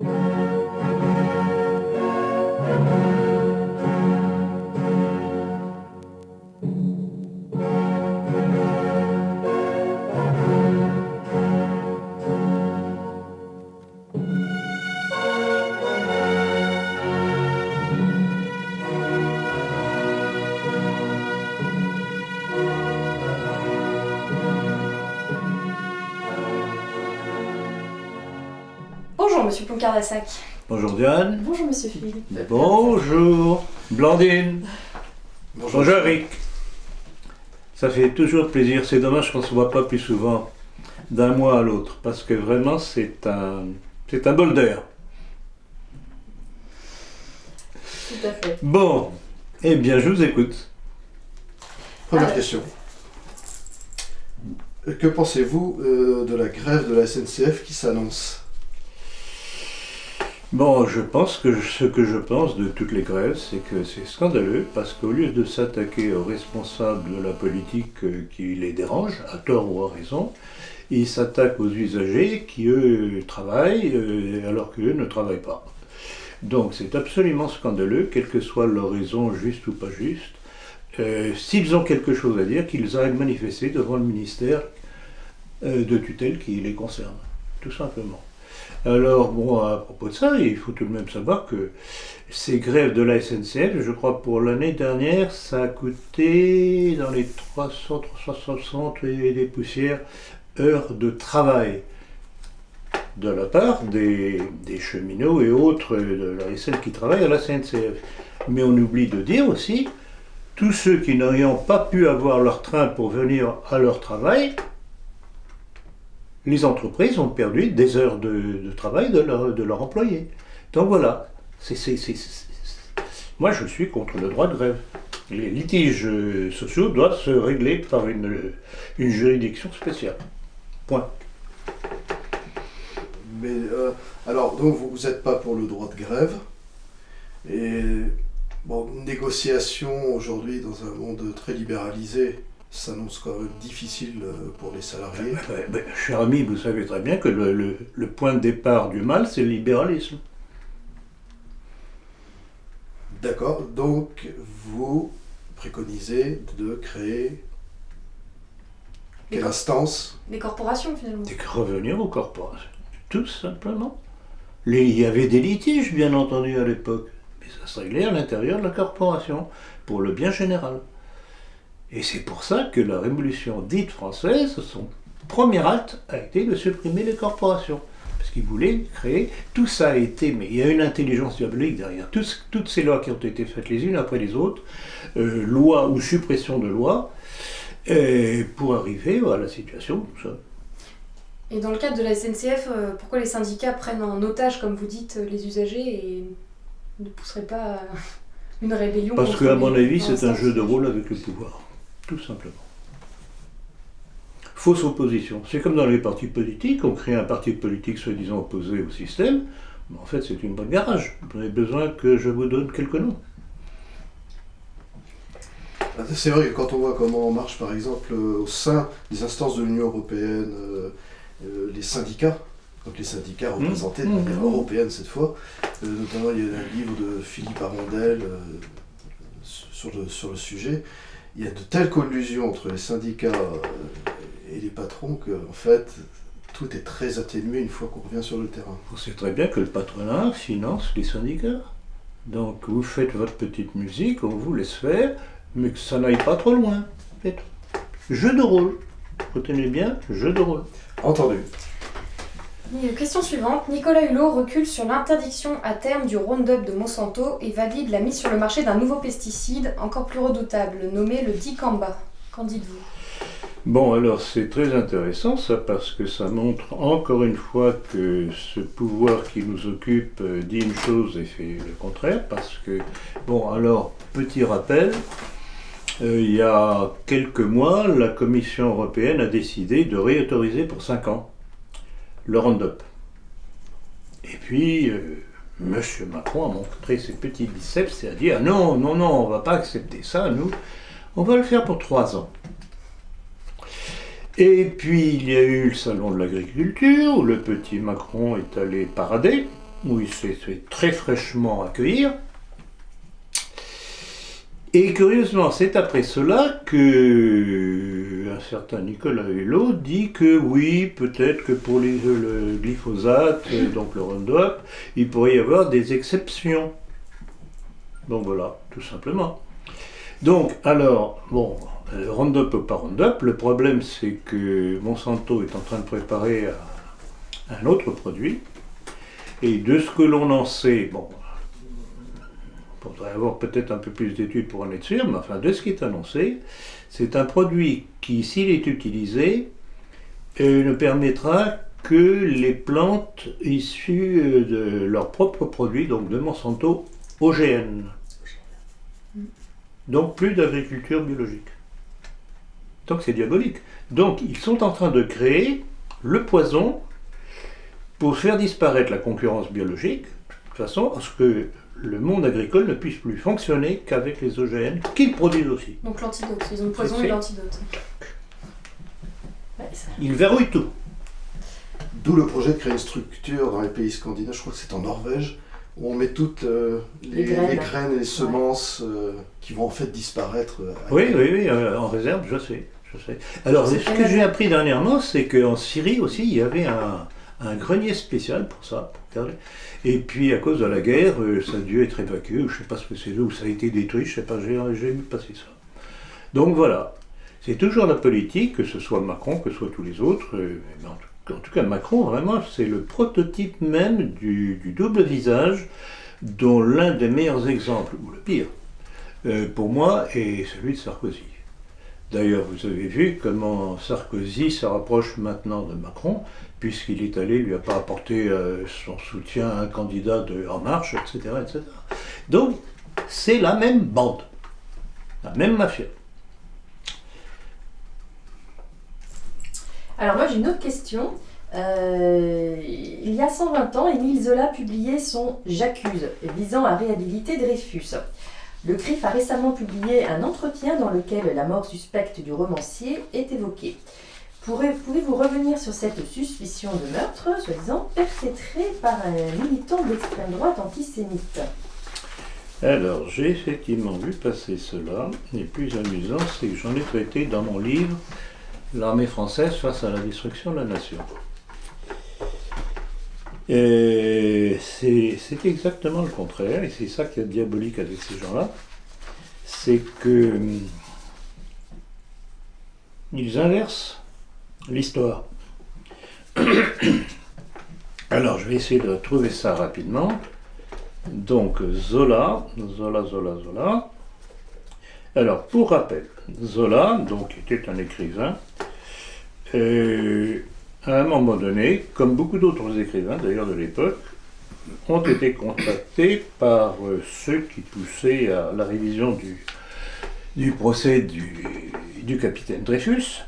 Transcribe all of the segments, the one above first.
Bonjour Monsieur Ploncard-Lassac. Bonjour Diane. Bonjour Monsieur Philippe. Bonjour Blandine. Bonjour Eric. Ça fait toujours plaisir, c'est dommage qu'on ne se voit pas plus souvent d'un mois à l'autre, parce que vraiment c'est un bol d'air. Tout à fait. Bon, eh bien je vous écoute. Première question. Que pensez-vous de la grève de la SNCF qui s'annonce ? Bon, ce que je pense de toutes les grèves, c'est que c'est scandaleux, parce qu'au lieu de s'attaquer aux responsables de la politique qui les dérange, à tort ou à raison, ils s'attaquent aux usagers qui, eux, travaillent, alors qu'eux ne travaillent pas. Donc c'est absolument scandaleux, quelle que soit leur raison, juste ou pas juste. S'ils ont quelque chose à dire, qu'ils aillent manifester devant le ministère de tutelle qui les concerne, tout simplement. Alors, bon, à propos de ça, il faut tout de même savoir que ces grèves de la SNCF, je crois pour l'année dernière, ça a coûté dans les 360 et des poussières heures de travail de la part des cheminots et autres de la SN qui travaillent à la SNCF. Mais on oublie de dire aussi, tous ceux qui n'ayant pas pu avoir leur train pour venir à leur travail, les entreprises ont perdu des heures de travail de leurs employés. Donc voilà, moi je suis contre le droit de grève. Les litiges sociaux doivent se régler par une juridiction spéciale. Point. Mais alors, donc vous n'êtes pas pour le droit de grève. Et bon, une négociation aujourd'hui dans un monde très libéralisé s'annonce quand même difficile pour les salariés. Cher ami, vous savez très bien que le point de départ du mal, c'est le libéralisme. D'accord, donc vous préconisez de créer quelle instance ? Des corporations finalement. C'est revenir aux corporations, tout simplement. Il y avait des litiges, bien entendu, à l'époque, mais ça se réglait à l'intérieur de la corporation, pour le bien général. Et c'est pour ça que la Révolution dite française, son premier acte a été de supprimer les corporations. Parce qu'ils voulaient créer, tout ça a été, mais il y a une intelligence diabolique derrière. Toutes ces lois qui ont été faites les unes après les autres, lois ou suppression de lois, pour arriver à la situation comme ça. Et dans le cadre de la SNCF, pourquoi les syndicats prennent en otage, comme vous dites, les usagers et ne pousseraient pas à une rébellion? Parce qu'à mon avis, c'est un jeu de rôle avec le pouvoir. Tout simplement. Fausse opposition. C'est comme dans les partis politiques, on crée un parti politique soi-disant opposé au système, mais en fait c'est une bonne garage. Vous avez besoin que je vous donne quelques noms. C'est vrai que quand on voit comment marche par exemple au sein des instances de l'Union Européenne, les syndicats, donc les syndicats représentés de manière européenne cette fois, notamment il y a un livre de Philippe Arondel sur le sujet. Il y a de telles collusions entre les syndicats et les patrons que, en fait, tout est très atténué une fois qu'on revient sur le terrain. Vous savez très bien que le patronat finance les syndicats. Donc vous faites votre petite musique, on vous laisse faire, mais que ça n'aille pas trop loin. Jeu de rôle. Retenez bien, jeu de rôle. Entendu. Question suivante. Nicolas Hulot recule sur l'interdiction à terme du Roundup de Monsanto et valide la mise sur le marché d'un nouveau pesticide encore plus redoutable, nommé le dicamba. Qu'en dites-vous ? Bon, alors c'est très intéressant ça, parce que ça montre encore une fois que ce pouvoir qui nous occupe dit une chose et fait le contraire, parce que, bon, alors, petit rappel, il y a quelques mois, la Commission européenne a décidé de réautoriser pour 5 ans le Roundup. Et puis, M. Macron a montré ses petits biceps et a dit « Ah non, non, non, on ne va pas accepter ça, nous, on va le faire pour 3 ans. » Et puis, il y a eu le salon de l'agriculture, où le petit Macron est allé parader, où il s'est fait très fraîchement accueillir. Et curieusement, c'est après cela que un certain Nicolas Hulot dit que oui, peut-être que pour le glyphosate, donc le Roundup, il pourrait y avoir des exceptions. Donc voilà, tout simplement. Donc, alors, bon, Roundup ou pas Roundup, le problème c'est que Monsanto est en train de préparer un autre produit, et de ce que l'on en sait, bon, il faudrait avoir peut-être un peu plus d'études pour en être sûr, mais enfin, de ce qui est annoncé, c'est un produit qui, s'il est utilisé, ne permettra que les plantes issues de leurs propres produits, donc de Monsanto, OGM. Donc plus d'agriculture biologique. Donc c'est diabolique. Donc ils sont en train de créer le poison pour faire disparaître la concurrence biologique, de façon à ce que le monde agricole ne puisse plus fonctionner qu'avec les OGM qu'ils produisent aussi. Donc l'antidote, ils ont le poison et l'antidote. Ouais, ça. Ils verrouillent tout. D'où le projet de créer une structure dans les pays scandinaves, je crois que c'est en Norvège, où on met toutes les graines et les semences qui vont en fait disparaître. Oui, en réserve, je sais. Alors, ce que j'ai appris dernièrement, c'est qu'en Syrie aussi, il y avait un grenier spécial pour ça. Et puis, à cause de la guerre, ça a dû être évacué, je ne sais pas ce que c'est, où ça a été détruit, je ne sais pas, j'ai vu passer ça. Donc voilà, c'est toujours la politique, que ce soit Macron, que ce soit tous les autres, mais en tout cas Macron, vraiment, c'est le prototype même du double visage, dont l'un des meilleurs exemples, ou le pire, pour moi, est celui de Sarkozy. D'ailleurs, vous avez vu comment Sarkozy se rapproche maintenant de Macron, puisqu'il est allé, lui a pas apporté son soutien à un candidat de En Marche, etc., etc. Donc, c'est la même bande, la même mafia. Alors moi j'ai une autre question. Il y a 120 ans, Émile Zola publiait son J'accuse, visant à réhabiliter Dreyfus. Le CRIF a récemment publié un entretien dans lequel la mort suspecte du romancier est évoquée. Pouvez-vous revenir sur cette suspicion de meurtre, soi-disant perpétrée par un militant d'extrême droite antisémite? Alors, j'ai effectivement vu passer cela, et plus amusant, c'est que j'en ai traité dans mon livre « L'armée française face à la destruction de la nation ». C'est exactement le contraire, et c'est ça qui est diabolique avec ces gens-là, c'est que ils inversent l'histoire. Alors, je vais essayer de trouver ça rapidement. Donc, Zola. Alors, pour rappel, Zola, donc, était un écrivain, à un moment donné, comme beaucoup d'autres écrivains d'ailleurs de l'époque, ont été contactés par ceux qui poussaient à la révision du procès du capitaine Dreyfus,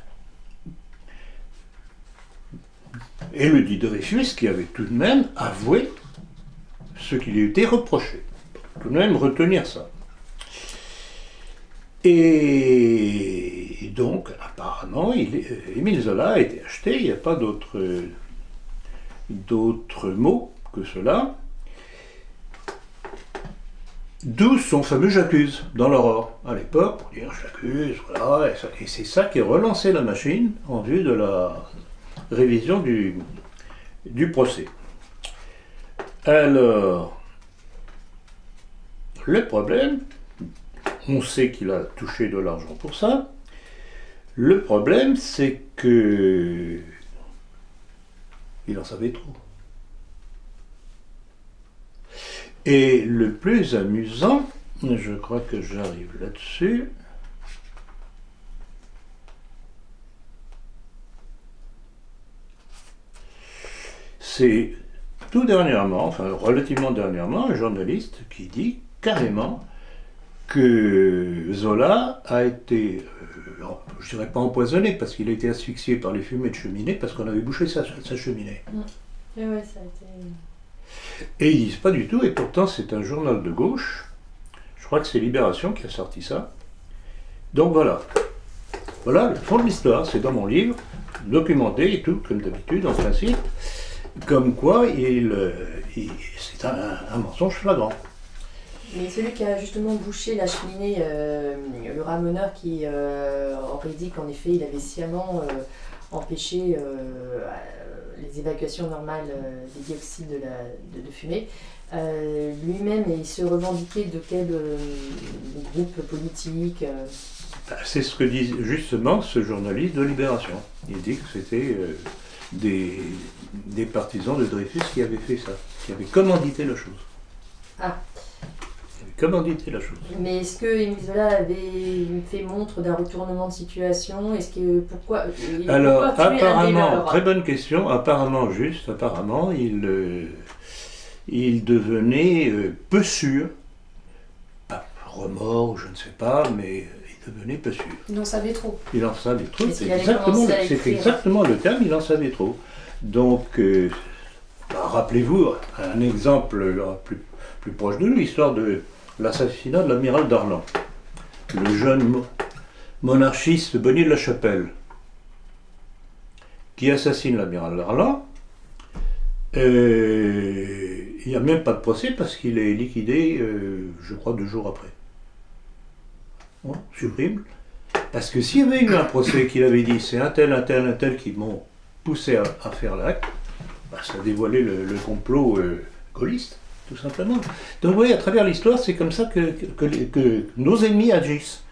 et le dit Dreyfus qui avait tout de même avoué ce qui lui était reproché. Tout de même retenir ça. Et donc, apparemment, Émile Zola a été acheté, il n'y a pas d'autre mot que cela. D'où son fameux J'accuse dans l'Aurore, à l'époque, pour dire J'accuse, voilà, et c'est ça qui a relancé la machine en vue de la révision du procès. Alors, le problème, on sait qu'il a touché de l'argent pour ça. Le problème, c'est que il en savait trop. Et le plus amusant, je crois que j'arrive là-dessus, c'est tout dernièrement, enfin relativement dernièrement, un journaliste qui dit carrément que Zola a été, je dirais pas empoisonné, parce qu'il a été asphyxié par les fumées de cheminée, parce qu'on avait bouché sa cheminée. Et ouais, ça a été... Et ils disent pas du tout, et pourtant c'est un journal de gauche, je crois que c'est Libération qui a sorti ça. Donc voilà. Voilà le fond de l'histoire, c'est dans mon livre, documenté et tout, comme d'habitude, en principe. Comme quoi, c'est un mensonge flagrant. Mais celui qui a justement bouché la cheminée, le ramoneur qui aurait dit qu'en effet il avait sciemment empêché les évacuations normales des dioxydes de fumée, lui-même, il se revendiquait de quel groupe politique C'est ce que dit justement ce journaliste de Libération. Il dit que c'était des partisans de Dreyfus qui avaient fait ça, qui avaient commandité la chose. Ah. Commandité la chose. Mais est-ce que Émile Zola avait fait montre d'un retournement de situation? Est-ce que pourquoi Alors pourquoi tuer un apparemment, dealer très bonne question. Apparemment, il devenait peu sûr, pas remords, je ne sais pas, mais il devenait peu sûr. Il en savait trop. Il en savait trop. Est-ce C'est qu'il allait commencer à écrire exactement le terme. Il en savait trop. Donc, rappelez-vous un exemple plus proche de nous, l'histoire de l'assassinat de l'amiral Darlan, le jeune monarchiste Bonnier de la Chapelle, qui assassine l'amiral Darlan. Il n'y a même pas de procès parce qu'il est liquidé, je crois, 2 jours après. Ouais, supprime. Parce que s'il y avait eu un procès qu'il avait dit c'est un tel qui m'ont poussé à faire l'acte, ça dévoilait le complot gaulliste. Tout simplement. Donc vous voyez, à travers l'histoire, c'est comme ça que nos ennemis agissent.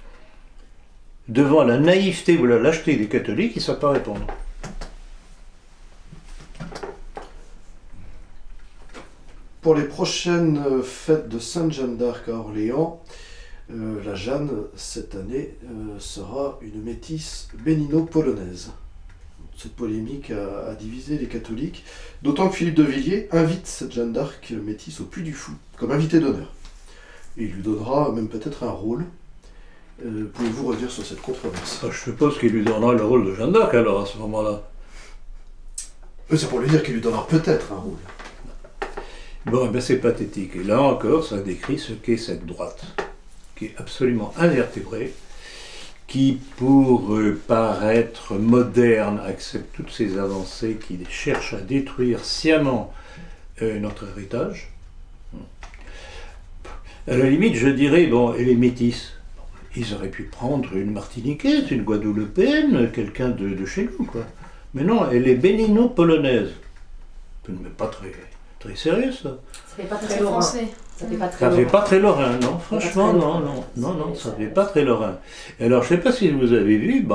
Devant la naïveté ou la lâcheté des catholiques, ils ne savent pas répondre. Pour les prochaines fêtes de Sainte-Jeanne d'Arc à Orléans, la Jeanne, cette année, sera une métisse bénino-polonaise. Cette polémique a divisé les catholiques, d'autant que Philippe de Villiers invite cette Jeanne d'Arc métisse au Puy du Fou, comme invité d'honneur. Et il lui donnera même peut-être un rôle. Pouvez-vous revenir sur cette controverse? Je suppose qu'il lui donnera le rôle de Jeanne d'Arc alors à ce moment-là. C'est pour lui dire qu'il lui donnera peut-être un rôle. Bon, c'est pathétique. Et là encore, ça décrit ce qu'est cette droite, qui est absolument invertébrée, qui, pour paraître moderne, accepte toutes ces avancées, qui cherchent à détruire sciemment notre héritage. À la limite, je dirais, et les métis, ils auraient pu prendre une Martiniquaise, une Guadeloupéenne, quelqu'un de chez nous, quoi. Mais non, elle est bénino-polonaise. Ce n'est pas très sérieux, ça. Ça fait pas très C'est lorrain. français. Ça fait pas très Ça fait lorrain. pas très lorrain, non, franchement, très non, lorrain. ça fait pas très lorrain. Alors, je sais pas si vous avez vu,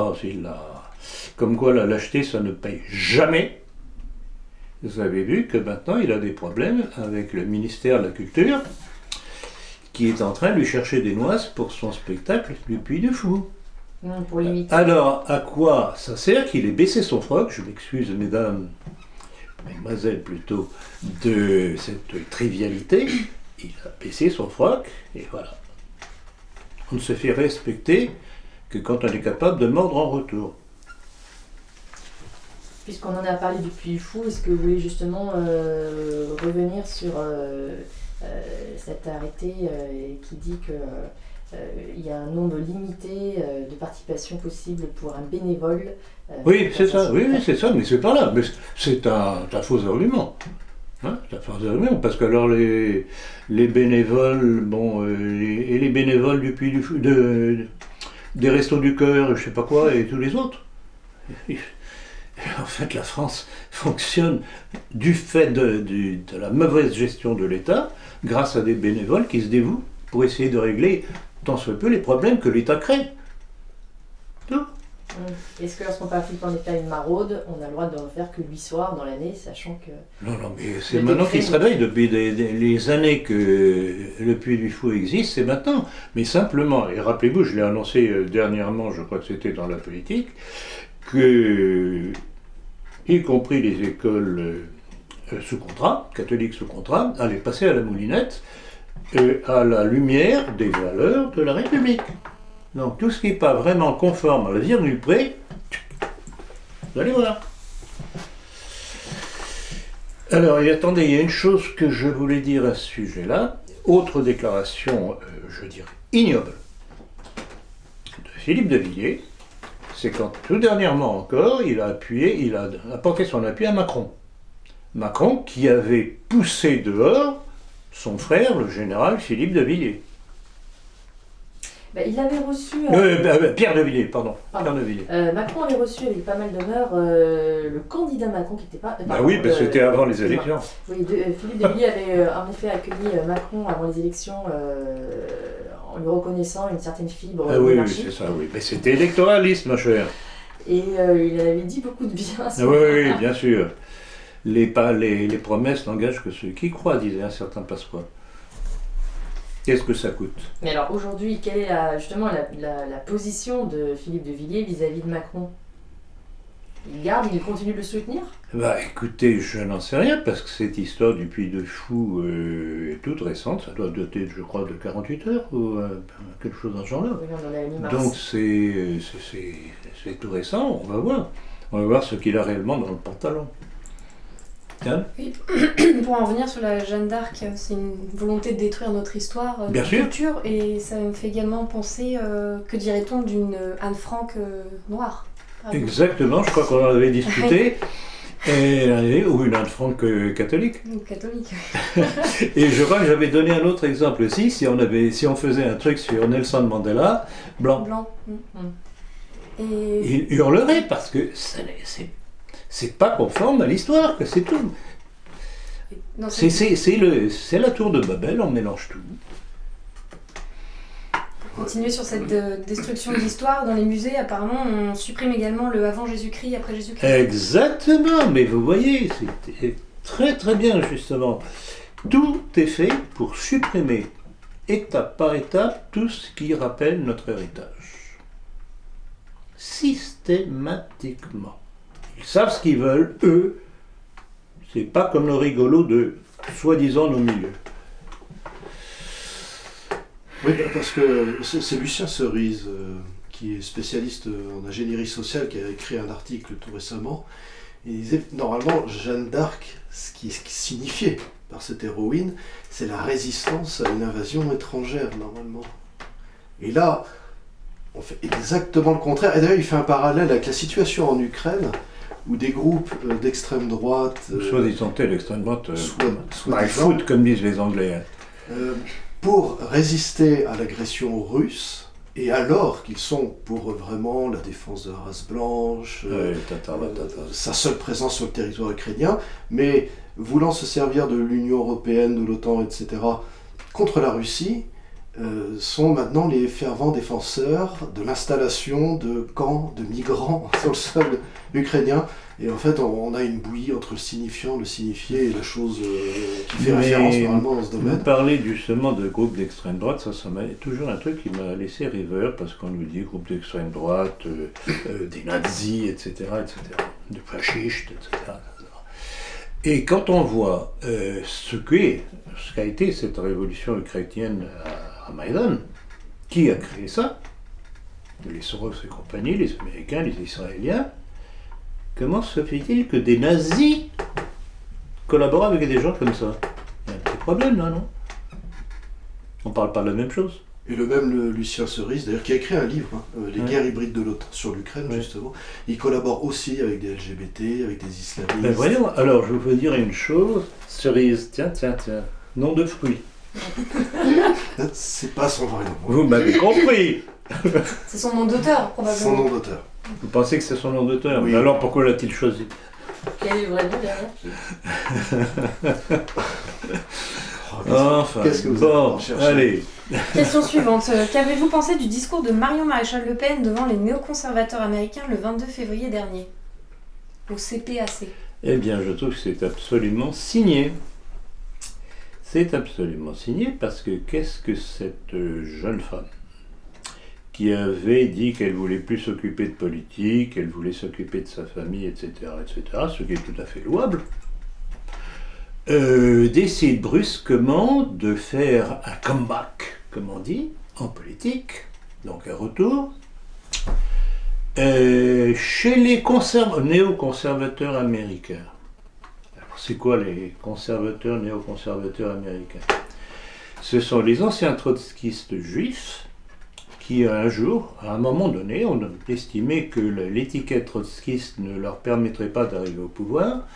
comme quoi la lâcheté, ça ne paye jamais. Vous avez vu que maintenant, il a des problèmes avec le ministère de la Culture, qui est en train de lui chercher des noises pour son spectacle du Puy du Fou. Pour limiter. Alors, à quoi ça sert qu'il ait baissé son froc? Je m'excuse, mesdemoiselles plutôt, de cette trivialité. Il a baissé son froc, et voilà. On ne se fait respecter que quand on est capable de mordre en retour. Puisqu'on en a parlé du Puy du Fou, est-ce que vous voulez justement revenir sur cet arrêté qui dit que il y a un nombre limité de participations possibles pour un bénévole? Oui, c'est ça, c'est ça, mais c'est pas là. Mais c'est un faux argument. Hein, c'est un faux argument, parce que alors les bénévoles, et les bénévoles du Puy du Fou, des Restos du Cœur, je sais pas quoi, et tous les autres. En fait, la France fonctionne du fait de la mauvaise gestion de l'État, grâce à des bénévoles qui se dévouent pour essayer de régler tant soit peu les problèmes que l'État crée. Tout. Est-ce que lorsqu'on pratique en État une maraude, on a le droit d'en faire que 8 soirs dans l'année, sachant que... Non, mais c'est maintenant qu'il se réveille, depuis les années que le Puy du Fou existe, c'est maintenant. Mais simplement, et rappelez-vous, je l'ai annoncé dernièrement, je crois que c'était dans la politique, que, y compris les écoles sous contrat, catholiques sous contrat, allaient passer à la moulinette à la lumière des valeurs de la République. Donc tout ce qui n'est pas vraiment conforme à la virgule près, vous allez voir. Alors, et attendez, il y a une chose que je voulais dire à ce sujet-là. Autre déclaration, je dirais, ignoble de Philippe de Villiers, c'est quand tout dernièrement encore, il a apporté son appui à Macron. Macron qui avait poussé dehors son frère, le général Philippe de Villiers. Il avait reçu. Pierre de Villiers, pardon. Pierre de Villiers. Macron avait reçu avec pas mal d'honneur le candidat Macron qui n'était pas. Oui, c'était avant les élections. Oui, Philippe de Villiers avait en effet accueilli Macron avant les élections en lui reconnaissant une certaine fibre monarchique. Oui, c'est ça, oui. Mais c'était électoraliste, ma chère. Et il avait dit beaucoup de bien. Oui, bien sûr. Les promesses n'engagent que ceux qui croient, disait un certain Pasqua. Qu'est-ce que ça coûte? Mais alors aujourd'hui, quelle est justement la position de Philippe de Villiers vis-à-vis de Macron? Il continue de le soutenir? Écoutez, je n'en sais rien, parce que cette histoire du Puy de Fou est toute récente, ça doit dater, je crois, de 48 heures, ou quelque chose dans ce genre-là. Oui, on en est à la mi-mars. Donc c'est tout récent, on va voir. On va voir ce qu'il a réellement dans le pantalon. Oui. Pour en revenir sur la Jeanne d'Arc, c'est une volonté de détruire notre histoire, notre culture, et ça me fait également penser, que dirait-on d'une Anne Frank noire? Exactement, je crois qu'on en avait discuté. Ou une Anne Frank catholique. Catholique. Et je crois que j'avais donné un autre exemple aussi, si on faisait un truc sur Nelson Mandela, blanc. Et... Il hurlerait parce que c'est pas conforme à l'histoire, que c'est tout. Non, c'est la tour de Babel, on mélange tout. Pour continuer sur cette destruction de l'histoire, dans les musées, apparemment, on supprime également le avant Jésus-Christ, après Jésus-Christ. Exactement, mais vous voyez, c'est très très bien justement. Tout est fait pour supprimer, étape par étape, tout ce qui rappelle notre héritage. Systématiquement. Ils savent ce qu'ils veulent, eux. C'est pas comme le rigolo de soi-disant nos milieux. Oui, parce que c'est Lucien Cerise, qui est spécialiste en ingénierie sociale, qui a écrit un article tout récemment. Il disait, normalement, Jeanne d'Arc, ce qui signifiait par cette héroïne, c'est la résistance à une invasion étrangère, normalement. Et là, on fait exactement le contraire. Et d'ailleurs, il fait un parallèle avec la situation en Ukraine, où des groupes d'extrême droite... Soi-disant l'extrême droite, soit foot, comme disent les Anglais. Pour résister à l'agression russe, et alors qu'ils sont pour vraiment la défense de la race blanche, sa seule présence sur le territoire ukrainien, mais voulant se servir de l'Union européenne, de l'OTAN, etc., contre la Russie, sont maintenant les fervents défenseurs de l'installation de camps de migrants sur le sol ukrainien. Et en fait, on a une bouillie entre le signifiant, le signifié et la chose qui fait référence normalement dans ce domaine. Vous parlez justement de groupes d'extrême droite, ça m'a toujours un truc qui m'a laissé rêveur, parce qu'on nous dit groupes d'extrême droite, des nazis, etc., de fascistes, etc. Et quand on voit ce qu'a été cette révolution ukrainienne à Maïdan, qui a créé ça? Les Soros et compagnie, les Américains, les Israéliens. Comment se fait-il que des nazis collaborent avec des gens comme ça? Il y a un petit problème là, non? On parle pas de la même chose. Et le Lucien Cerise, d'ailleurs, qui a écrit un livre, Les guerres hybrides de l'OTAN, sur l'Ukraine, justement. Il collabore aussi avec des LGBT, avec des islamistes. Ben voyons, alors je veux dire une chose, Cerise, tiens, nom de fruit. C'est pas son vrai nom. Vous m'avez compris. C'est son nom d'auteur, probablement. Son nom d'auteur. Vous pensez que c'est son nom d'auteur? Oui. Mais alors pourquoi l'a-t-il choisi? Quel est le vrai nom derrière? Enfin, qu'est-ce que vous bon, avez allez. Question suivante. Qu'avez-vous pensé du discours de Marion Maréchal Le Pen devant les néoconservateurs américains le 22 février dernier, au CPAC? Eh bien, je trouve que c'est absolument signé. C'est absolument signé parce que qu'est-ce que cette jeune femme qui avait dit qu'elle voulait plus s'occuper de politique, qu'elle voulait s'occuper de sa famille, etc., ce qui est tout à fait louable, décide brusquement de faire un comeback, comme on dit, en politique, donc un retour, chez les néoconservateurs américains. Alors, c'est quoi les néoconservateurs américains? Ce sont les anciens trotskistes juifs qui un jour, à un moment donné, ont estimé que l'étiquette trotskiste ne leur permettrait pas d'arriver au pouvoir,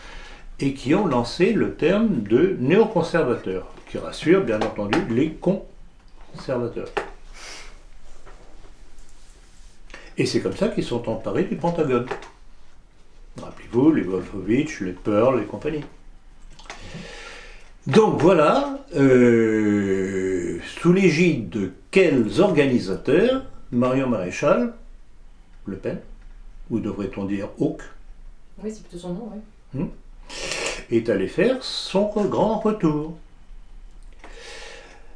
et qui ont lancé le terme de néoconservateur, qui rassure bien entendu les conservateurs. Et c'est comme ça qu'ils sont emparés du Pentagone. Rappelez-vous, les Wolfowitz, les Pearl et compagnie. Donc voilà, sous l'égide de quels organisateurs Marion Maréchal Le Pen, ou devrait-on dire Hawke, Oui, c'est plutôt son nom, oui. est allé faire son grand retour.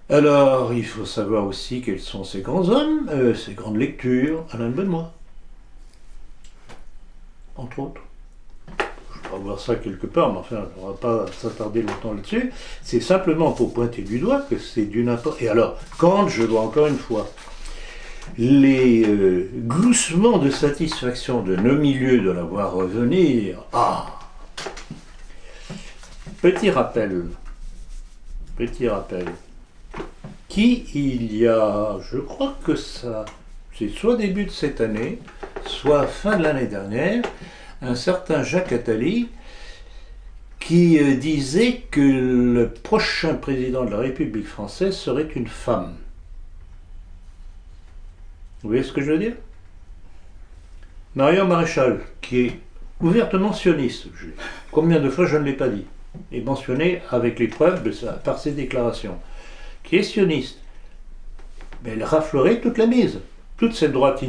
Alors, il faut savoir aussi quels sont ces grands hommes, ces grandes lectures. Alain de Benoît, entre autres. Je vais voir ça quelque part, mais enfin, on ne va pas s'attarder longtemps là-dessus. C'est simplement pour pointer du doigt que c'est du n'importe... Et alors, quand je vois encore une fois les gloussements de satisfaction de nos milieux de la voir revenir, petit rappel, qui il y a, je crois que ça, c'est soit début de cette année, soit fin de l'année dernière, un certain Jacques Attali qui disait que le prochain président de la République française serait une femme. Vous voyez ce que je veux dire? Marion Maréchal, qui est ouvertement sioniste, combien de fois je ne l'ai pas dit, est mentionné avec les preuves par ses déclarations, qui est sioniste, mais elle raflerait toute la mise, toute cette droite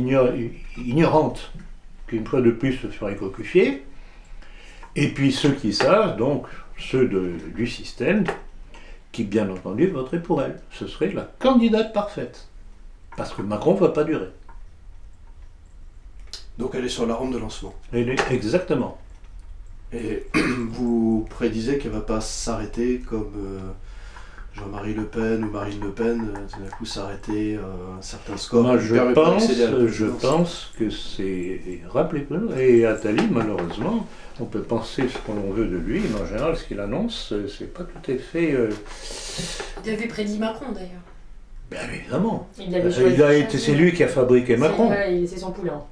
ignorante, qui une fois de plus se ferait cocufier, et puis ceux qui savent, donc ceux du système, qui bien entendu voteraient pour elle. Ce serait la candidate parfaite, parce que Macron ne va pas durer. Donc elle est sur la rampe de lancement. Exactement. Et vous prédisez qu'elle ne va pas s'arrêter comme Jean-Marie Le Pen ou Marine Le Pen, tout d'un coup s'arrêter à un certain score. Moi, je pense que c'est... Rappelez-vous, et Attali, malheureusement, on peut penser ce qu'on veut de lui, mais en général, ce qu'il annonce, c'est pas tout à fait... Il avait prédit Macron, d'ailleurs. Bien évidemment. C'est lui qui a fabriqué Macron. C'est son poulain.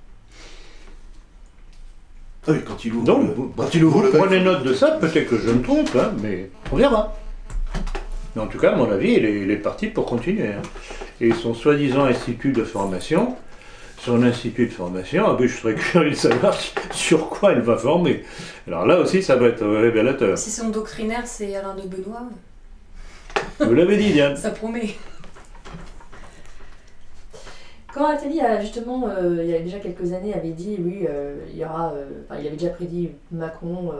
Ah oui, quand il ouvre Donc, vous le prenez note de ça, peut-être que je me trompe, hein, mais on verra. Mais en tout cas, à mon avis, il est parti pour continuer. Hein. Et son soi-disant institut de formation, je serais curieux de savoir sur quoi il va former. Alors là aussi, ça va être révélateur. Si son doctrinaire, c'est Alain de Benoît. Vous l'avez dit, Diane. Ça promet. Quand Attali a justement, il y a déjà quelques années, avait dit, oui, il y aura, il avait déjà prédit Macron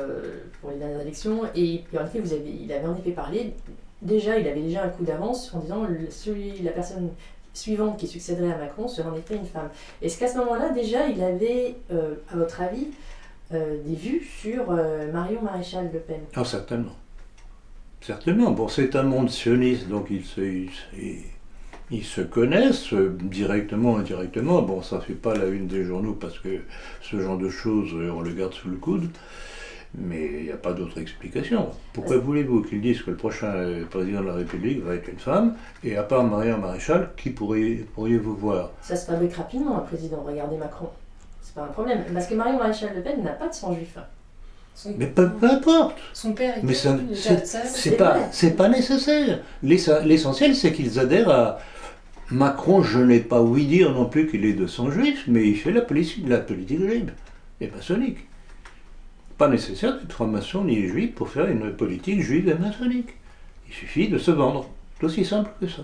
pour les dernières élections, et puis en effet, il avait en effet parlé, il avait déjà un coup d'avance en disant la personne suivante qui succéderait à Macron serait en effet une femme. Est-ce qu'à ce moment-là, déjà, il avait, à votre avis, des vues sur Marion Maréchal Le Pen? Ah, certainement. Certainement. Bon, c'est un monde sioniste, donc ils se connaissent directement ou indirectement. Bon, ça ne fait pas la une des journaux parce que ce genre de choses, on le garde sous le coude. Mais il n'y a pas d'autre explication. Pourquoi voulez-vous qu'ils disent que le prochain président de la République va être une femme? Et à part Marion Maréchal, qui pourriez-vous voir? Ça se fabrique rapidement, un président. Regardez Macron. C'est pas un problème. Parce que Marion Maréchal Le Pen n'a pas de sang juif. Mais peu importe. Son père Mais c'est pas nécessaire. L'essentiel, c'est qu'ils adhèrent à... Macron, je n'ai pas ouï dire non plus qu'il est de sang juif, mais il fait la politique juive et maçonnique. Pas nécessaire d'être franc-maçon ni juif pour faire une politique juive et maçonnique. Il suffit de se vendre. C'est aussi simple que ça.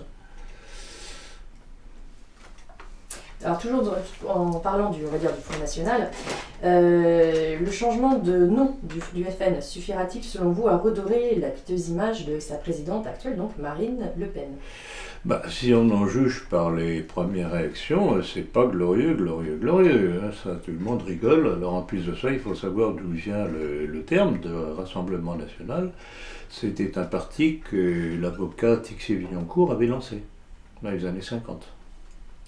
Alors toujours en parlant du Front National, le changement de nom du FN suffira-t-il selon vous à redorer la piteuse image de sa présidente actuelle, donc Marine Le Pen? Si on en juge par les premières réactions, c'est pas glorieux. Hein, ça, tout le monde rigole. Alors en plus de ça, il faut savoir d'où vient le terme de Rassemblement National. C'était un parti que l'avocat Tixier-Villancourt avait lancé dans les années 50.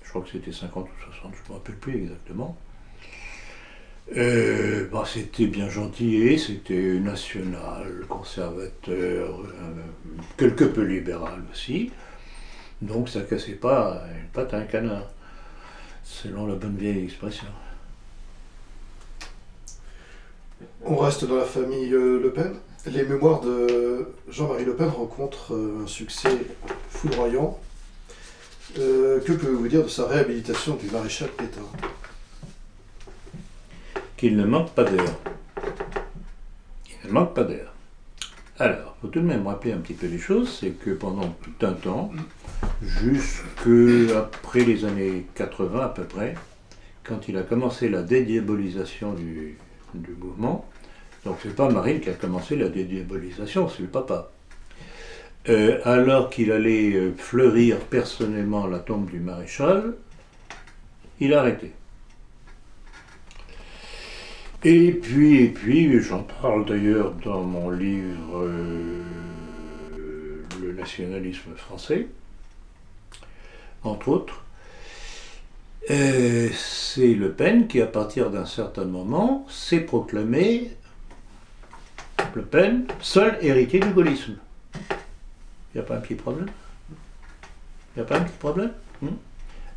Je crois que c'était 50 ou 60, je ne me rappelle plus exactement. C'était bien gentil, c'était national, conservateur, quelque peu libéral aussi. Donc ça ne cassait pas une patte à un canard, selon la bonne vieille expression. On reste dans la famille Le Pen? Les mémoires de Jean-Marie Le Pen rencontrent un succès foudroyant. Que pouvez-vous dire de sa réhabilitation du maréchal Pétain? Qu'il ne manque pas d'air. Il ne manque pas d'air. Alors, il faut tout de même rappeler un petit peu les choses, c'est que pendant tout un temps, jusqu'après les années 80 à peu près, quand il a commencé la dédiabolisation du mouvement, donc c'est pas Marine qui a commencé la dédiabolisation, c'est le papa. Alors qu'il allait fleurir personnellement la tombe du maréchal, il a arrêté. Et puis, j'en parle d'ailleurs dans mon livre Le nationalisme français, entre autres. C'est Le Pen qui, à partir d'un certain moment, s'est proclamé Le Pen, seul héritier du gaullisme. Il n'y a pas un petit problème? Il n'y a pas un petit problème?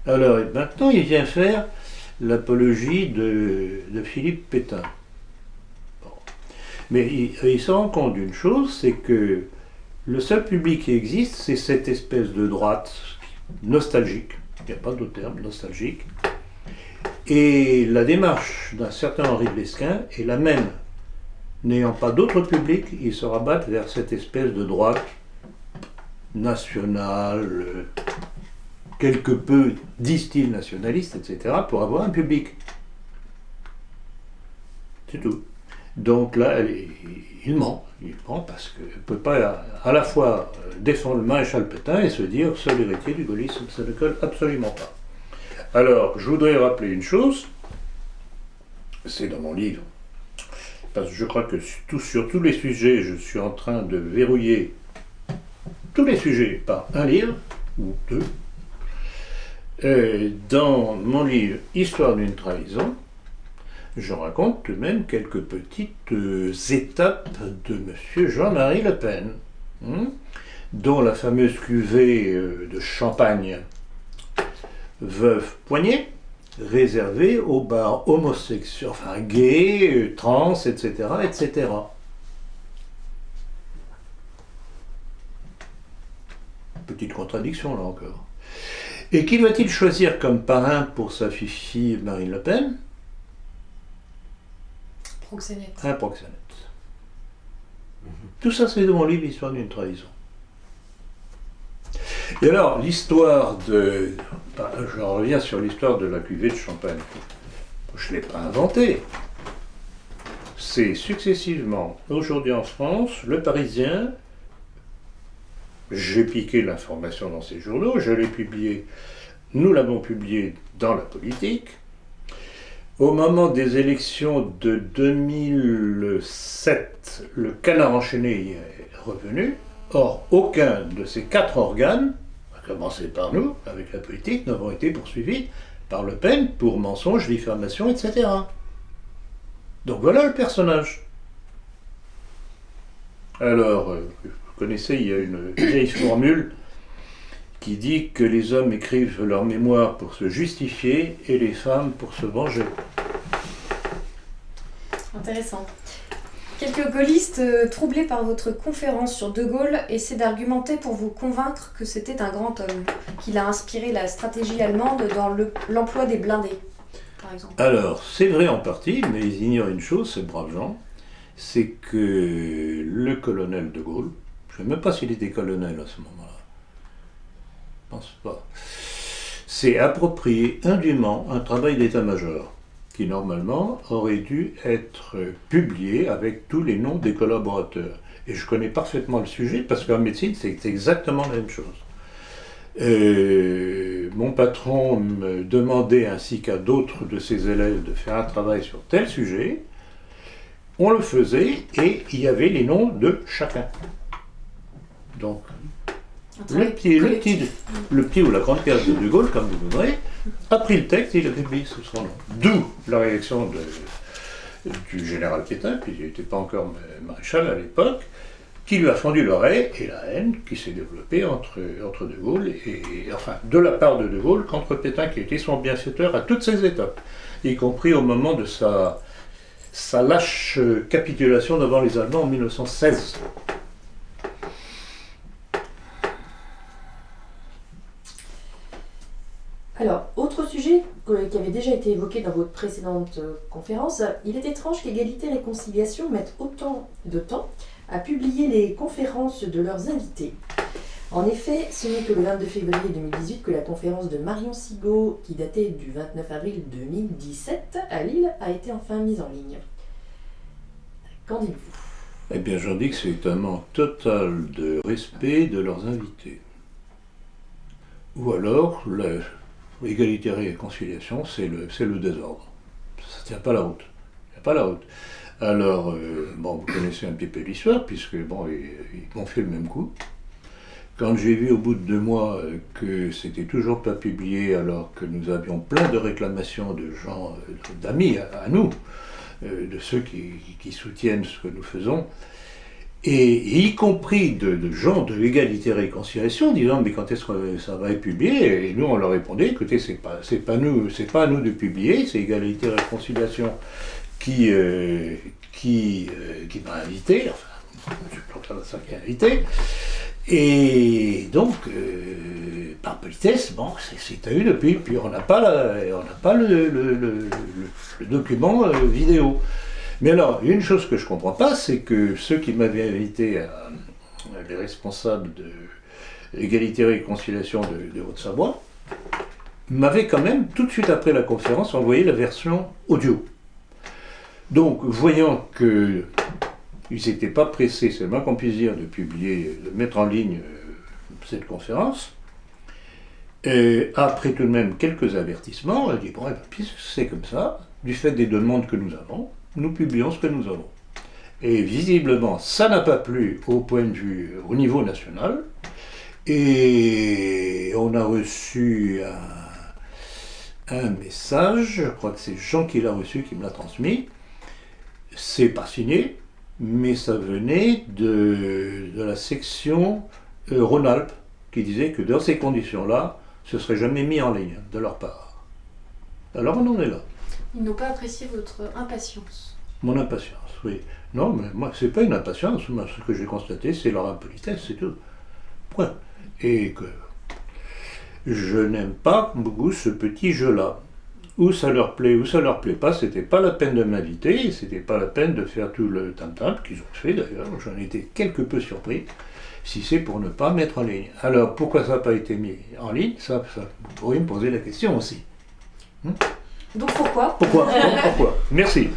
Alors, maintenant, il vient faire l'apologie de Philippe Pétain. Bon. Mais il se rend compte d'une chose, c'est que le seul public qui existe, c'est cette espèce de droite nostalgique, il n'y a pas d'autre terme, nostalgique, et la démarche d'un certain Henri de Lesquen est la même. N'ayant pas d'autre public, il se rabattent vers cette espèce de droite nationale, quelque peu, disent-ils, nationaliste, etc., pour avoir un public. C'est tout. Donc là, il ment parce qu'il ne peut pas à la fois défendre le maréchal Pétain et se dire seul héritier du gaullisme, ça ne colle absolument pas. Alors, je voudrais rappeler une chose, c'est dans mon livre, parce que je crois que sur tous les sujets, je suis en train de verrouiller tous les sujets par un livre, ou deux. Dans mon livre Histoire d'une trahison, je raconte tout de même quelques petites étapes de M. Jean-Marie Le Pen, dont la fameuse cuvée de champagne Veuve Poignée, réservée aux bars homosexuels, enfin gays, trans, etc., etc. Petite contradiction là encore. Et qui va-t-il choisir comme parrain pour sa fille Marine Le Pen? Proxénète. Un proxénète. Tout ça, c'est dans mon livre L'histoire d'une trahison. Et alors, l'histoire de... je reviens sur l'histoire de la cuvée de champagne. Je ne l'ai pas inventée. C'est successivement, aujourd'hui en France, Le Parisien, j'ai piqué l'information dans ces journaux, je l'ai publié, nous l'avons publié dans La Politique. Au moment des élections de 2007, le Canard enchaîné y est revenu. Or, aucun de ces 4 organes, à commencer par nous, avec La Politique, n'avont été poursuivis par Le Pen pour mensonge, diffamation, etc. Donc voilà le personnage. Alors, vous connaissez, il y a une vieille formule qui dit que les hommes écrivent leur mémoire pour se justifier et les femmes pour se venger. Intéressant. Quelques gaullistes troublés par votre conférence sur De Gaulle essaient d'argumenter pour vous convaincre que c'était un grand homme, qu'il a inspiré la stratégie allemande dans l'emploi des blindés, par exemple. Alors, c'est vrai en partie, mais ils ignorent une chose, ces braves gens, c'est que le colonel De Gaulle, je ne sais même pas s'il était colonel à ce moment-là, je ne pense pas, s'est approprié indûment un travail d'état-major qui normalement aurait dû être publié avec tous les noms des collaborateurs. Et je connais parfaitement le sujet parce qu'en médecine, c'est exactement la même chose. Mon patron me demandait, ainsi qu'à d'autres de ses élèves, de faire un travail sur tel sujet. On le faisait et il y avait les noms de chacun. Donc, le petit ou la grande pièce de De Gaulle, comme vous voudrez, a pris le texte et il l'a publié sous son nom. D'où la réaction du général Pétain, puis il n'était pas encore maréchal à l'époque, qui lui a fendu l'oreille, et la haine qui s'est développée entre De Gaulle enfin, de la part de Gaulle contre Pétain, qui était son bienfaiteur à toutes ses étapes, y compris au moment de sa sa lâche capitulation devant les Allemands en 1916. Alors, autre sujet qui avait déjà été évoqué dans votre précédente conférence, il est étrange qu'Égalité et Réconciliation mettent autant de temps à publier les conférences de leurs invités. En effet, ce n'est que le 22 février 2018 que la conférence de Marion Sigaud, qui datait du 29 avril 2017 à Lille, a été enfin mise en ligne. Qu'en dites-vous ? Eh bien, j'en dis que c'est un manque total de respect de leurs invités. Ou alors, l'égalité et réconciliation, c'est le désordre. Ça ne tient pas la route. Ça tient pas la route. Alors, bon, vous connaissez un petit peu l'histoire, puisque, bon, ils m'ont fait le même coup. Quand j'ai vu au bout de 2 mois que c'était toujours pas publié, alors que nous avions plein de réclamations de gens, d'amis à nous, de ceux qui soutiennent ce que nous faisons, et y compris de gens de l'égalité et réconciliation, disant mais quand est-ce que ça va être publié? Et nous on leur répondait écoutez, c'est pas à nous de publier, c'est égalité et réconciliation qui m'a invité, enfin je pense que c'est qui a invité. Et donc, par politesse, bon, c'est à eux depuis, puis on n'a pas le document vidéo. Mais alors, une chose que je ne comprends pas, c'est que ceux qui m'avaient invité, les responsables de l'égalité et réconciliation de Haute-Savoie, m'avaient quand même, tout de suite après la conférence, envoyé la version audio. Donc, voyant que ils n'étaient pas pressés, c'est le moins qu'on puisse dire, de publier, de mettre en ligne cette conférence. Et après tout de même quelques avertissements, elle dit bon, puisque c'est comme ça, du fait des demandes que nous avons, nous publions ce que nous avons. Et visiblement, ça n'a pas plu au point de vue, au niveau national. Et on a reçu un message, je crois que c'est Jean qui l'a reçu, qui me l'a transmis. C'est pas signé, mais ça venait de la section Rhône-Alpes, qui disait que dans ces conditions-là, ce ne serait jamais mis en ligne de leur part. Alors on en est là. Ils n'ont pas apprécié votre impatience. Mon impatience, oui. Non, mais moi, c'est pas une impatience. Moi, ce que j'ai constaté, c'est leur impolitesse, c'est tout. Point. Et que je n'aime pas beaucoup ce petit jeu-là. Où ça leur plaît, où ça leur plaît pas, c'était pas la peine de m'inviter, c'était pas la peine de faire tout le tam-tam qu'ils ont fait d'ailleurs, j'en étais quelque peu surpris, si c'est pour ne pas mettre en ligne. Alors pourquoi ça n'a pas été mis en ligne, ça vous pourriez me poser la question aussi. Donc pourquoi ? Pourquoi ? Merci.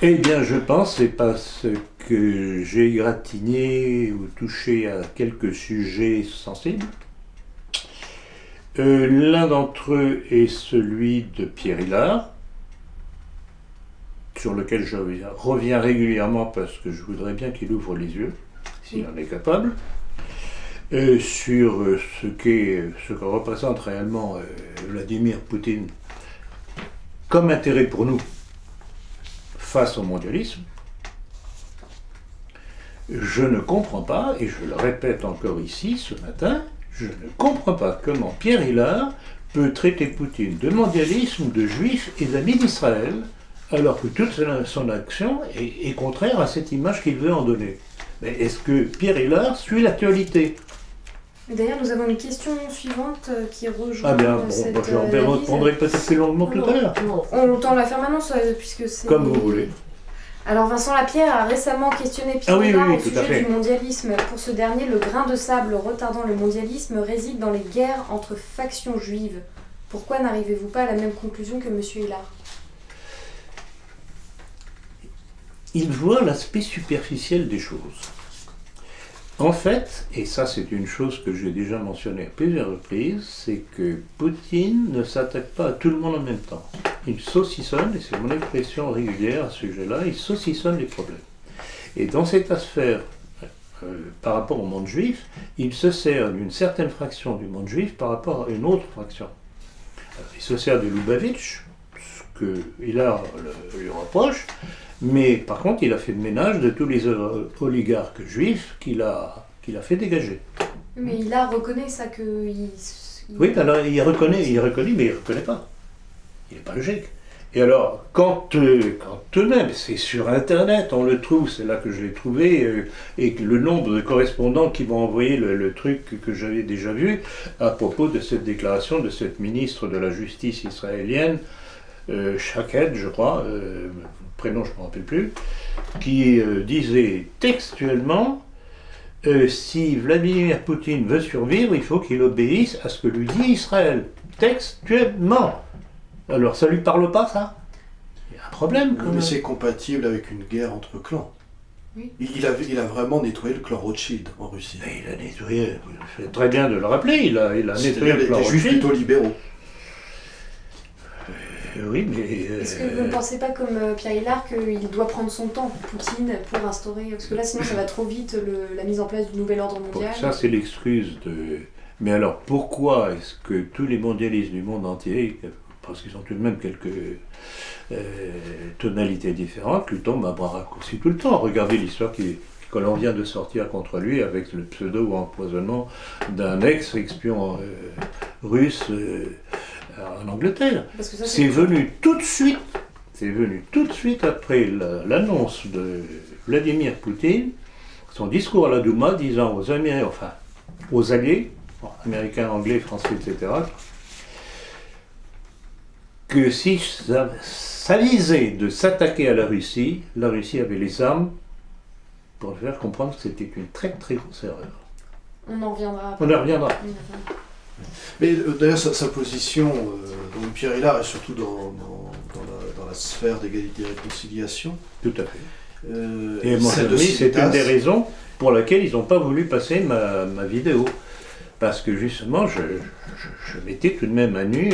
Eh bien je pense c'est parce que j'ai égratigné ou touché à quelques sujets sensibles. L'un d'entre eux est celui de Pierre Hilard, sur lequel je reviens régulièrement parce que je voudrais bien qu'il ouvre les yeux, s'il en est capable, sur ce que représente réellement Vladimir Poutine comme intérêt pour nous face au mondialisme. Je ne comprends pas, et je le répète encore ici ce matin, je ne comprends pas comment Pierre Hilard peut traiter Poutine de mondialisme, de juif et d'amis d'Israël, alors que toute son action est contraire à cette image qu'il veut en donner. Mais est-ce que Pierre Hilard suit l'actualité ? D'ailleurs, nous avons une question suivante qui rejoint Ah bien, bon, cette je répondrai peut-être plus longuement tout à l'heure. On tend la faire maintenant, puisque c'est... Comme vous voulez. Alors Vincent Lapierre a récemment questionné Pierre Hilard au tout à sujet fait. du mondialisme. Pour ce dernier, le grain de sable retardant le mondialisme réside dans les guerres entre factions juives. Pourquoi n'arrivez-vous pas à la même conclusion que M. Hilard ? Il voit l'aspect superficiel des choses. En fait, et ça c'est une chose que j'ai déjà mentionnée à plusieurs reprises, c'est que Poutine ne s'attaque pas à tout le monde en même temps. Il saucissonne, et c'est mon expression régulière à ce sujet-là, il saucissonne les problèmes. Et dans cette affaire, par rapport au monde juif, il se sert d'une certaine fraction du monde juif par rapport à une autre fraction. Alors, il se sert de Lubavitch, ce que Hilard lui reproche, mais par contre, il a fait le ménage de tous les oligarques juifs qu'il a fait dégager. Mais Hilard reconnaît ça que... Oui, alors il reconnaît, mais il ne reconnaît pas. Il n'est pas logique. Et alors, quand même, c'est sur Internet, on le trouve, c'est là que je l'ai trouvé, et que le nombre de correspondants qui m'ont envoyé le truc que j'avais déjà vu à propos de cette déclaration de cette ministre de la Justice israélienne, Shaked, je crois, le prénom je ne me rappelle plus, qui disait textuellement si Vladimir Poutine veut survivre, il faut qu'il obéisse à ce que lui dit Israël. Textuellement. Alors ça lui parle pas, ça? Il y a un problème, quand Mais même. c'est compatible avec une guerre entre clans. Oui. Il a vraiment nettoyé le clan Rothschild en Russie. Mais il a nettoyé, c'est très bien de le rappeler, il a nettoyé C'est-à-dire le plan les juifs Rothschild. plutôt libéraux. Oui, mais... Est-ce que vous ne pensez pas comme Pierre Hillard qu'il doit prendre son temps, Poutine, pour instaurer... Parce que là, sinon, ça va trop vite, la mise en place du nouvel ordre Bon, mondial. ça, c'est l'excuse de... Mais alors, pourquoi est-ce que tous les mondialistes du monde entier, parce qu'ils ont tout de même quelques tonalités différentes, lui tombent à bras raccourcis tout le temps? Regardez l'histoire que l'on vient de sortir contre lui avec le pseudo-empoisonnement d'un ex-espion russe en Angleterre. Parce que ça, C'est venu tout de suite, après l'annonce de Vladimir Poutine, son discours à la Douma disant aux Alliés, américains, anglais, français, etc., que si ça visait de s'attaquer à la Russie avait les armes pour faire comprendre que c'était une très très grosse erreur. On en reviendra. On y reviendra. Mais d'ailleurs, sa position, donc Pierre Hillard est surtout dans la sphère d'égalité et réconciliation. Tout à fait. Et mon celle de ami, c'est Civitas. une des raisons pour laquelle ils n'ont pas voulu passer ma vidéo. Parce que justement, je mettais tout de même à nu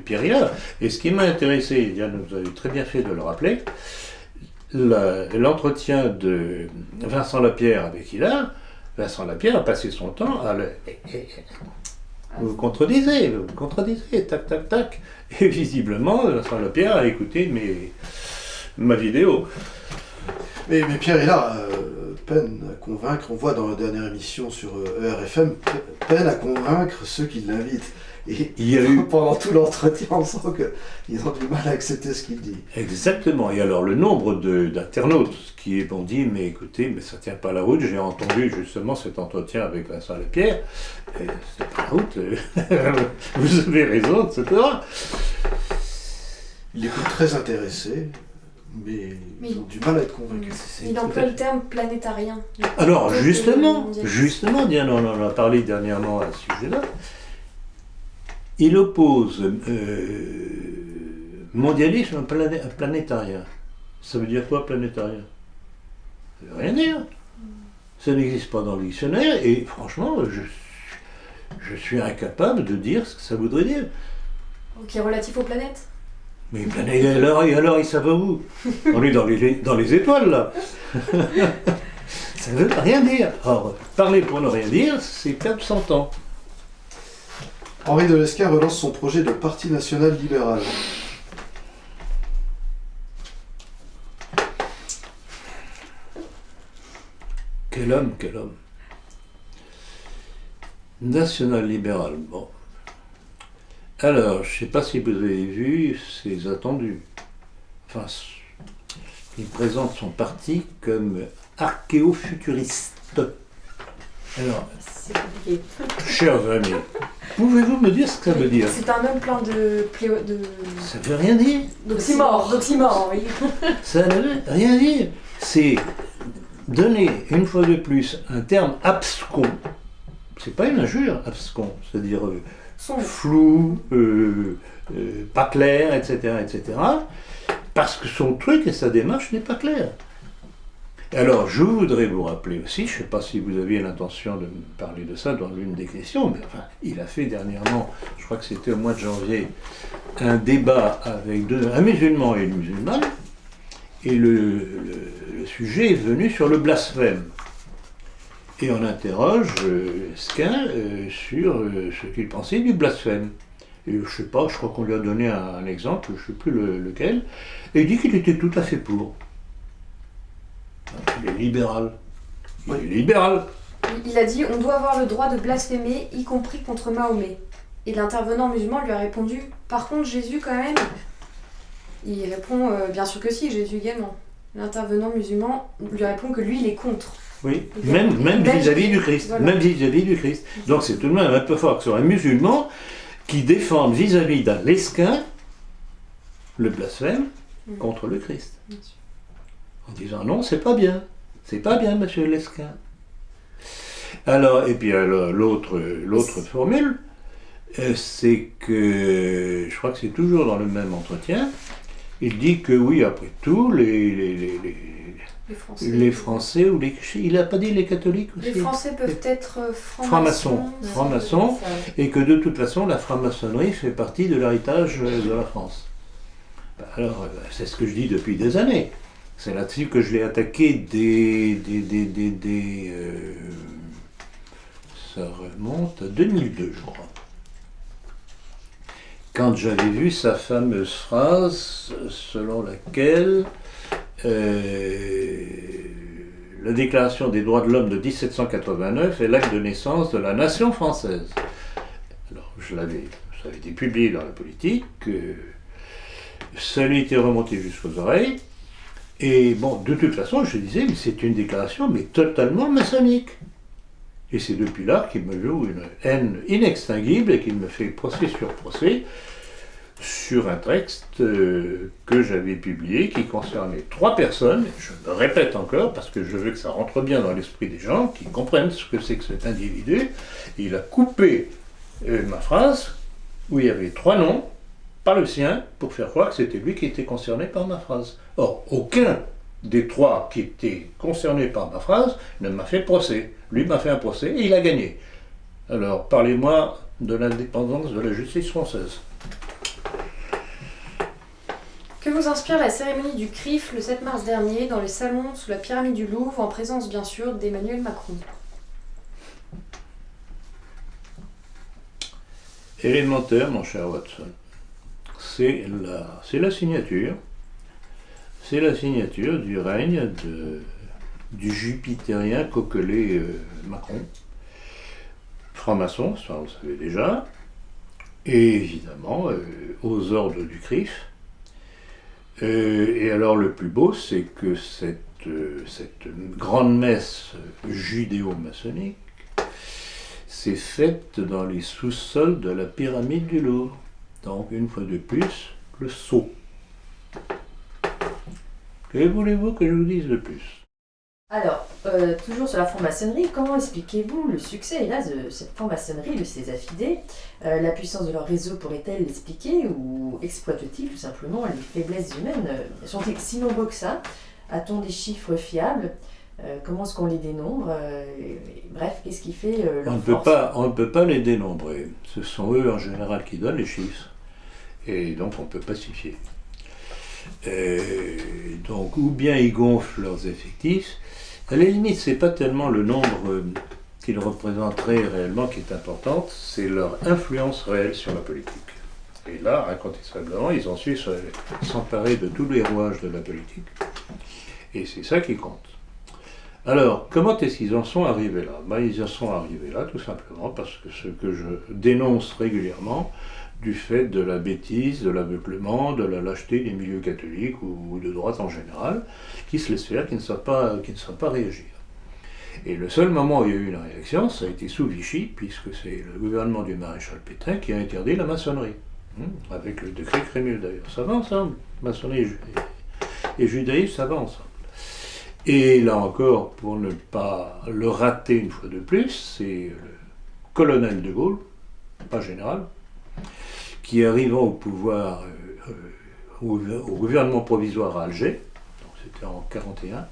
Pierre Hillard. Et ce qui m'a intéressé, Diane, vous avez très bien fait de le rappeler, l'entretien de Vincent Lapierre avec Hillard. Vincent Lapierre a passé son temps à le... Vous contredisez, tac, tac, tac. Et visiblement, Vincent Lapierre a écouté ma vidéo. Mais Pierre Hillard peine à convaincre, on voit dans la dernière émission sur ERFM, peine à convaincre ceux qui l'invitent. Et Il y a eu... pendant tout l'entretien, on sent qu'ils ont du mal à accepter ce qu'il dit. Exactement. Et alors, le nombre d'internautes qui ont dit, mais écoutez, mais ça tient pas la route, j'ai entendu justement cet entretien avec Vincent Lapierre, et c'est pas la route, vous avez raison, etc. Il écoute très intéressé, mais ils ont du mal à être convaincus. Il emploie le terme planétarien. Alors, justement, Mondialiste. Diane, on en a parlé dernièrement à ce sujet-là, il oppose mondialisme à planétarien. Ça veut dire quoi, planétarien? Ça veut rien dire. Ça n'existe pas dans le dictionnaire, et franchement, je suis incapable de dire ce que ça voudrait dire. Qui est relatif aux planètes. Mais planète, alors, il ça va où? On est dans les étoiles, là. Ça veut rien dire. Or, parler pour ne rien dire, c'est perdre son temps. Henri de Lesquen relance son projet de Parti national libéral. Quel homme. National libéral, bon. Alors, je ne sais pas si vous avez vu ses attendus. Enfin, il présente son parti comme archéofuturiste. Alors, C'est compliqué. chers amis, pouvez-vous me dire ce que ça veut dire? C'est un homme plein de... Ça veut rien dire. D'oxymore, oui. Ça ne veut rien dire. C'est donner, une fois de plus, un terme abscon. C'est pas une injure, abscon. C'est-à-dire Sombre. flou, pas clair, etc., etc. Parce que son truc et sa démarche n'est pas claire. Alors, je voudrais vous rappeler aussi, je ne sais pas si vous aviez l'intention de me parler de ça dans l'une des questions, mais enfin, il a fait dernièrement, je crois que c'était au mois de janvier, un débat avec un musulman et une musulmane, et le sujet est venu sur le blasphème. Et on interroge Lesquen sur ce qu'il pensait du blasphème. Et je ne sais pas, je crois qu'on lui a donné un exemple, je ne sais plus lequel, et il dit qu'il était tout à fait pour. Il est libéral. Il a dit « On doit avoir le droit de blasphémer, y compris contre Mahomet ». Et l'intervenant musulman lui a répondu « Par contre, Jésus, quand même, Il répond bien sûr que si, Jésus également. L'intervenant musulman lui répond que lui, il est contre. Oui, Également. même vis-à-vis du Christ. Voilà. Même vis-à-vis du Christ. Donc c'est tout de même un peu fort que ce soit un musulman qui défende vis-à-vis d'un lesquin le blasphème contre le Christ. Bien sûr. En disant non, c'est pas bien, monsieur Lesquin. Alors, et puis alors, l'autre formule, c'est que, je crois que c'est toujours dans le même entretien, il dit que oui, après tout, les Français ou les... Il n'a pas dit les catholiques aussi. Les Français peuvent être francs-maçons. Francs-maçons, et que de toute façon, la franc-maçonnerie fait partie de l'héritage de la France. Alors, c'est ce que je dis depuis des années. C'est là-dessus que je l'ai attaqué ça remonte à 2002, je crois. Quand j'avais vu sa fameuse phrase selon laquelle la Déclaration des droits de l'homme de 1789 est l'acte de naissance de la nation française. Alors, ça avait été publié dans la politique, ça lui était remonté jusqu'aux oreilles, et bon, de toute façon, je disais, mais c'est une déclaration, mais totalement maçonnique. Et c'est depuis là qu'il me joue une haine inextinguible et qu'il me fait procès sur procès sur un texte que j'avais publié qui concernait 3 personnes. Je me répète encore parce que je veux que ça rentre bien dans l'esprit des gens qui comprennent ce que c'est que cet individu. Il a coupé ma phrase où il y avait 3 noms par le sien pour faire croire que c'était lui qui était concerné par ma phrase. Or, aucun des 3 qui étaient concernés par ma phrase ne m'a fait procès. Lui m'a fait un procès et il a gagné. Alors, parlez-moi de l'indépendance de la justice française. Que vous inspire la cérémonie du CRIF le 7 mars dernier dans les salons sous la pyramide du Louvre, en présence bien sûr d'Emmanuel Macron? Élémentaire, mon cher Watson. C'est la signature. C'est la signature du règne du jupitérien coquelé Macron. Franc-maçon, ça vous le savez déjà. Et évidemment, aux ordres du CRIF. Et alors le plus beau, c'est que cette grande messe judéo-maçonnique s'est faite dans les sous-sols de la pyramide du Louvre. Donc, une fois de plus, le sceau. Que voulez-vous que je vous dise de plus? Alors, toujours sur la franc-maçonnerie, comment expliquez-vous le succès, hélas, de cette franc-maçonnerie, de ces affidés? La puissance de leur réseau pourrait-elle l'expliquer, ou exploite-t-il tout simplement les faiblesses humaines? Sont-ils si nombreux que ça? A-t-on des chiffres fiables? Comment est-ce qu'on les dénombre? Bref, qu'est-ce qui fait leur force? On ne peut pas les dénombrer. Ce sont eux en général qui donnent les chiffres. Et donc on peut pas s'y fier. Donc ou bien ils gonflent leurs effectifs. À la limite, c'est pas tellement le nombre qu'ils représenteraient réellement qui est importante, c'est leur influence réelle sur la politique. Et là, incontestablement, ils ont su s'emparer de tous les rouages de la politique. Et c'est ça qui compte. Alors, comment est-ce qu'ils en sont arrivés là? Ils en sont arrivés là tout simplement parce que ce que je dénonce régulièrement, du fait de la bêtise, de l'aveuglement, de la lâcheté des milieux catholiques ou de droite en général, qui se laissent faire, qui ne savent pas réagir. Et le seul moment où il y a eu une réaction, ça a été sous Vichy, puisque c'est le gouvernement du maréchal Pétain qui a interdit la maçonnerie, avec le décret Crémieux d'ailleurs. Ça va ensemble, maçonnerie et judaïsme, ça va ensemble. Et là encore, pour ne pas le rater une fois de plus, c'est le colonel de Gaulle, pas général, qui arrivant au pouvoir, au gouvernement provisoire à Alger, donc c'était en 1941,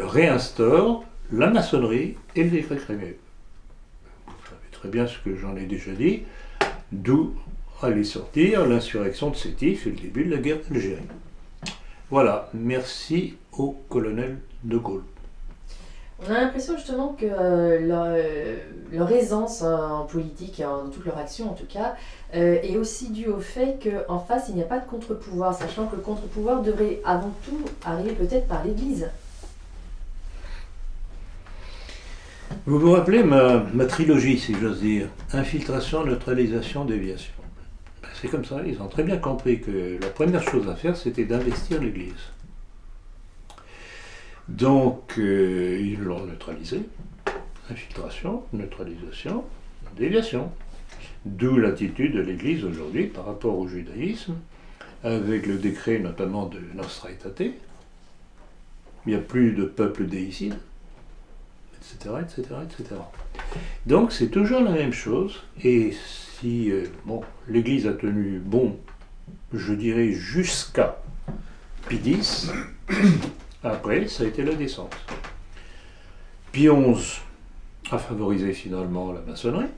réinstaure la maçonnerie et le décret Crémieux. Vous savez très bien ce que j'en ai déjà dit, d'où allait sortir l'insurrection de Sétif et le début de la guerre d'Algérie. Voilà, merci au colonel de Gaulle. On a l'impression justement que leur aisance en politique, dans toute leur action en tout cas, est aussi due au fait qu'en face il n'y a pas de contre-pouvoir, sachant que le contre-pouvoir devrait avant tout arriver peut-être par l'Église. Vous vous rappelez ma trilogie, si j'ose dire, infiltration, neutralisation, déviation. c'est comme ça, ils ont très bien compris que la première chose à faire, c'était d'investir l'Église. Donc, ils l'ont neutralisé. Infiltration, neutralisation, déviation. D'où l'attitude de l'Église aujourd'hui par rapport au judaïsme, avec le décret notamment de Nostra Aetate. Il n'y a plus de peuple déicide, etc., etc., etc. Donc c'est toujours la même chose, et si l'Église a tenu bon, je dirais jusqu'à Pie X, après ça a été la descente. Pie XI a favorisé finalement la maçonnerie.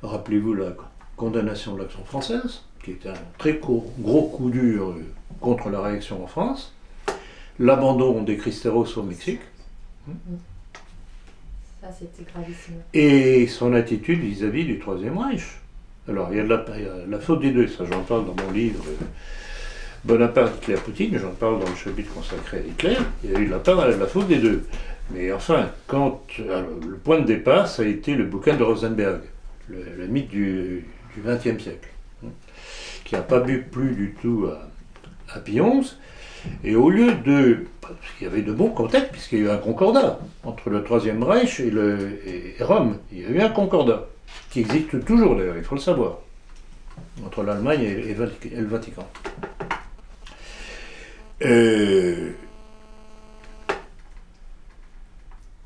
Rappelez-vous la condamnation de l'Action française, qui était un très gros coup dur contre la réaction en France. L'abandon des Cristeros au Mexique. Ça, c'était gravissime. Et son attitude vis-à-vis du Troisième Reich. Alors, il y a la faute des deux, ça j'en parle dans mon livre Bonaparte, Hitler, Poutine, j'en parle dans le chapitre consacré à Hitler. Il y a eu la faute des deux. Mais enfin, le point de départ, ça a été le bouquin de Rosenberg, le mythe du XXe siècle, qui n'a pas plu du tout à Pie XI. Et au lieu de... Parce qu'il y avait de bons contacts, puisqu'il y a eu un concordat entre le Troisième Reich et Rome. Il y a eu un concordat, qui existe toujours d'ailleurs, il faut le savoir, entre l'Allemagne et le Vatican.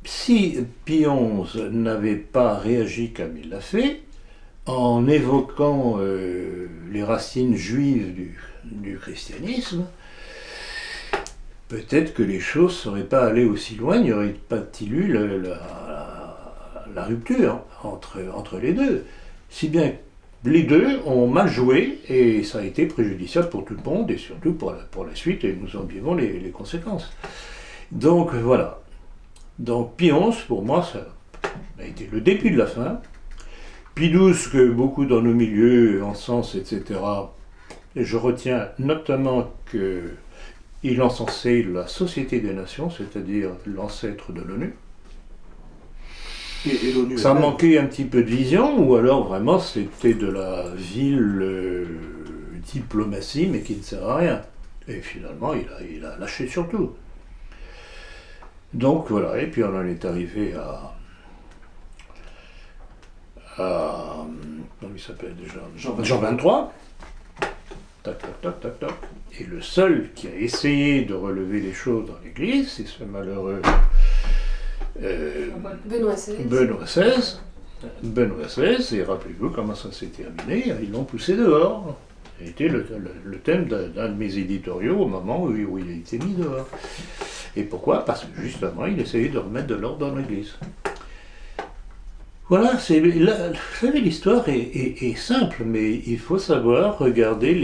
Si Pie XI n'avait pas réagi comme il l'a fait, en évoquant les racines juives du christianisme, peut-être que les choses ne seraient pas allées aussi loin, il n'y aurait pas eu la rupture entre les deux. Si bien les deux ont mal joué, et ça a été préjudiciable pour tout le monde, et surtout pour la suite, et nous en vivons les conséquences. Donc voilà. Donc Pie XI, pour moi, ça a été le début de la fin. Pie XII, que beaucoup dans nos milieux encensent, etc., et je retiens notamment qu'il encensait la Société des Nations, c'est-à-dire l'ancêtre de l'ONU. Et l'ONU Ça manquait un petit peu de vision, ou alors vraiment c'était de la vile diplomatie, mais qui ne sert à rien. Et finalement, il a lâché sur tout. Donc voilà, et puis on en est arrivé à comment il s'appelle déjà, Jean 23. Tac, tac, tac, tac, tac. Et le seul qui a essayé de relever les choses dans l'Église, c'est ce malheureux Benoît XVI. Benoît XVI, et rappelez-vous comment ça s'est terminé, ils l'ont poussé dehors. C'était le thème d'un de mes éditoriaux au moment où il a été mis dehors. Et pourquoi? Parce que justement, il essayait de remettre de l'ordre dans l'Église. Voilà, vous savez, l'histoire est simple, mais il faut savoir regarder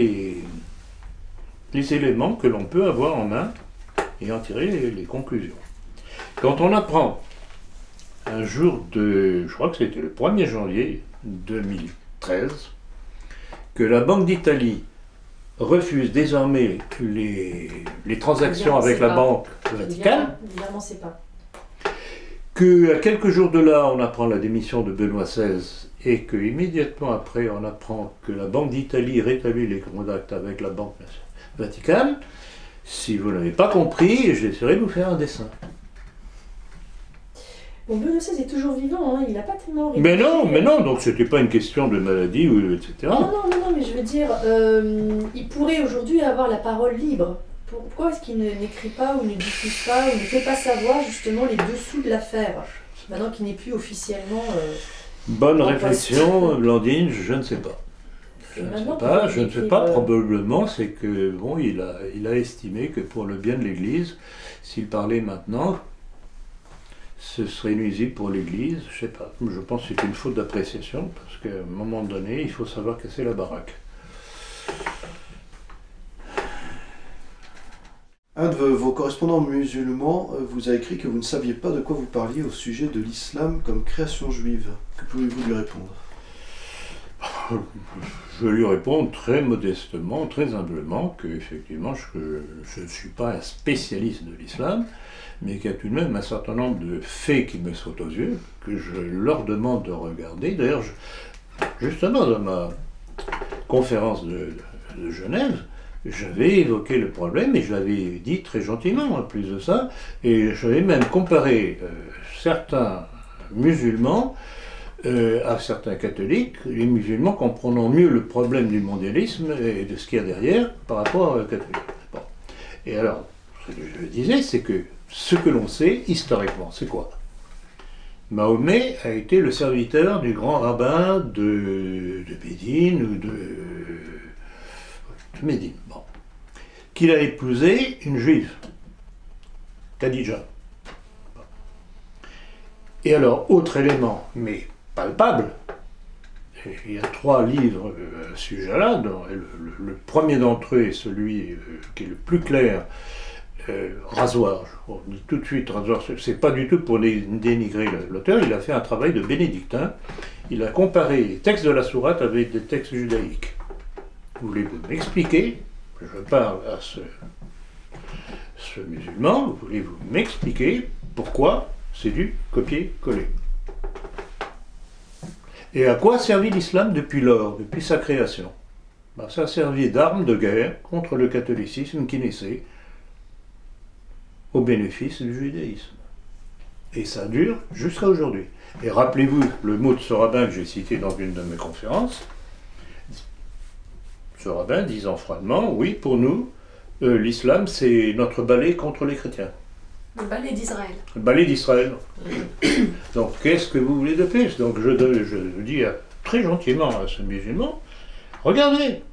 les éléments que l'on peut avoir en main et en tirer les conclusions. Quand on apprend un jour je crois que c'était le 1er janvier 2013, que la Banque d'Italie refuse désormais les transactions avec la Banque Vaticane, Évidemment, c'est pas. qu'à quelques jours de là, on apprend la démission de Benoît XVI, et qu'immédiatement après, on apprend que la Banque d'Italie rétablit les contacts avec la Banque Vaticane. Si vous n'avez pas compris, j'essaierai de vous faire un dessin. Bon, Benoît XVI est toujours vivant, hein, il n'a pas tellement... Mais non, donc c'était pas une question de maladie, etc. Non, mais je veux dire, il pourrait aujourd'hui avoir la parole libre. Pourquoi est-ce qu'il n'écrit pas ou ne diffuse pas ou ne fait pas savoir justement les dessous de l'affaire, maintenant qu'il n'est plus officiellement... Bonne réflexion, Blandine, je ne sais pas. Je ne sais pas, probablement c'est que, bon, il a estimé que pour le bien de l'Église, s'il parlait maintenant, ce serait nuisible pour l'Église, je sais pas. Je pense que c'est une faute d'appréciation, parce qu'à un moment donné, il faut savoir casser la baraque. Un de vos correspondants musulmans vous a écrit que vous ne saviez pas de quoi vous parliez au sujet de l'islam comme création juive. Que pouvez-vous lui répondre? Je lui réponds très modestement, très humblement, que effectivement je ne suis pas un spécialiste de l'islam, mais qu'il y a tout de même un certain nombre de faits qui me sautent aux yeux, que je leur demande de regarder. D'ailleurs, justement, conférence de Genève, j'avais évoqué le problème et je l'avais dit très gentiment en plus de ça, et j'avais même comparé certains musulmans à certains catholiques, les musulmans comprenant mieux le problème du mondialisme et de ce qu'il y a derrière par rapport aux catholiques. Bon. Et alors, ce que je disais, c'est que ce que l'on sait historiquement, c'est quoi? Mahomet a été le serviteur du grand rabbin de Médine ou de Médine, bon. Qu'il a épousé une juive, Khadija. Et alors, autre élément, mais palpable, il y a 3 livres à ce sujet-là, le premier d'entre eux est celui qui est le plus clair, Rasoir. On dit tout de suite, Rasoir, c'est pas du tout pour dénigrer l'auteur, il a fait un travail de bénédictin, il a comparé les textes de la sourate avec des textes judaïques. Voulez-vous m'expliquer, je parle à ce musulman, voulez-vous m'expliquer pourquoi c'est du copier-coller? Et à quoi a servi l'islam depuis lors, depuis sa création? Ça a servi d'arme de guerre contre le catholicisme qui naissait au bénéfice du judaïsme. Et ça dure jusqu'à aujourd'hui. Et rappelez-vous le mot de ce rabbin que j'ai cité dans une de mes conférences, ce rabbin disant froidement, oui, pour nous, l'islam c'est notre balai contre les chrétiens. Le balai d'Israël. Le balai d'Israël. Donc qu'est-ce que vous voulez de plus? Donc je dis très gentiment à ce musulman, regardez.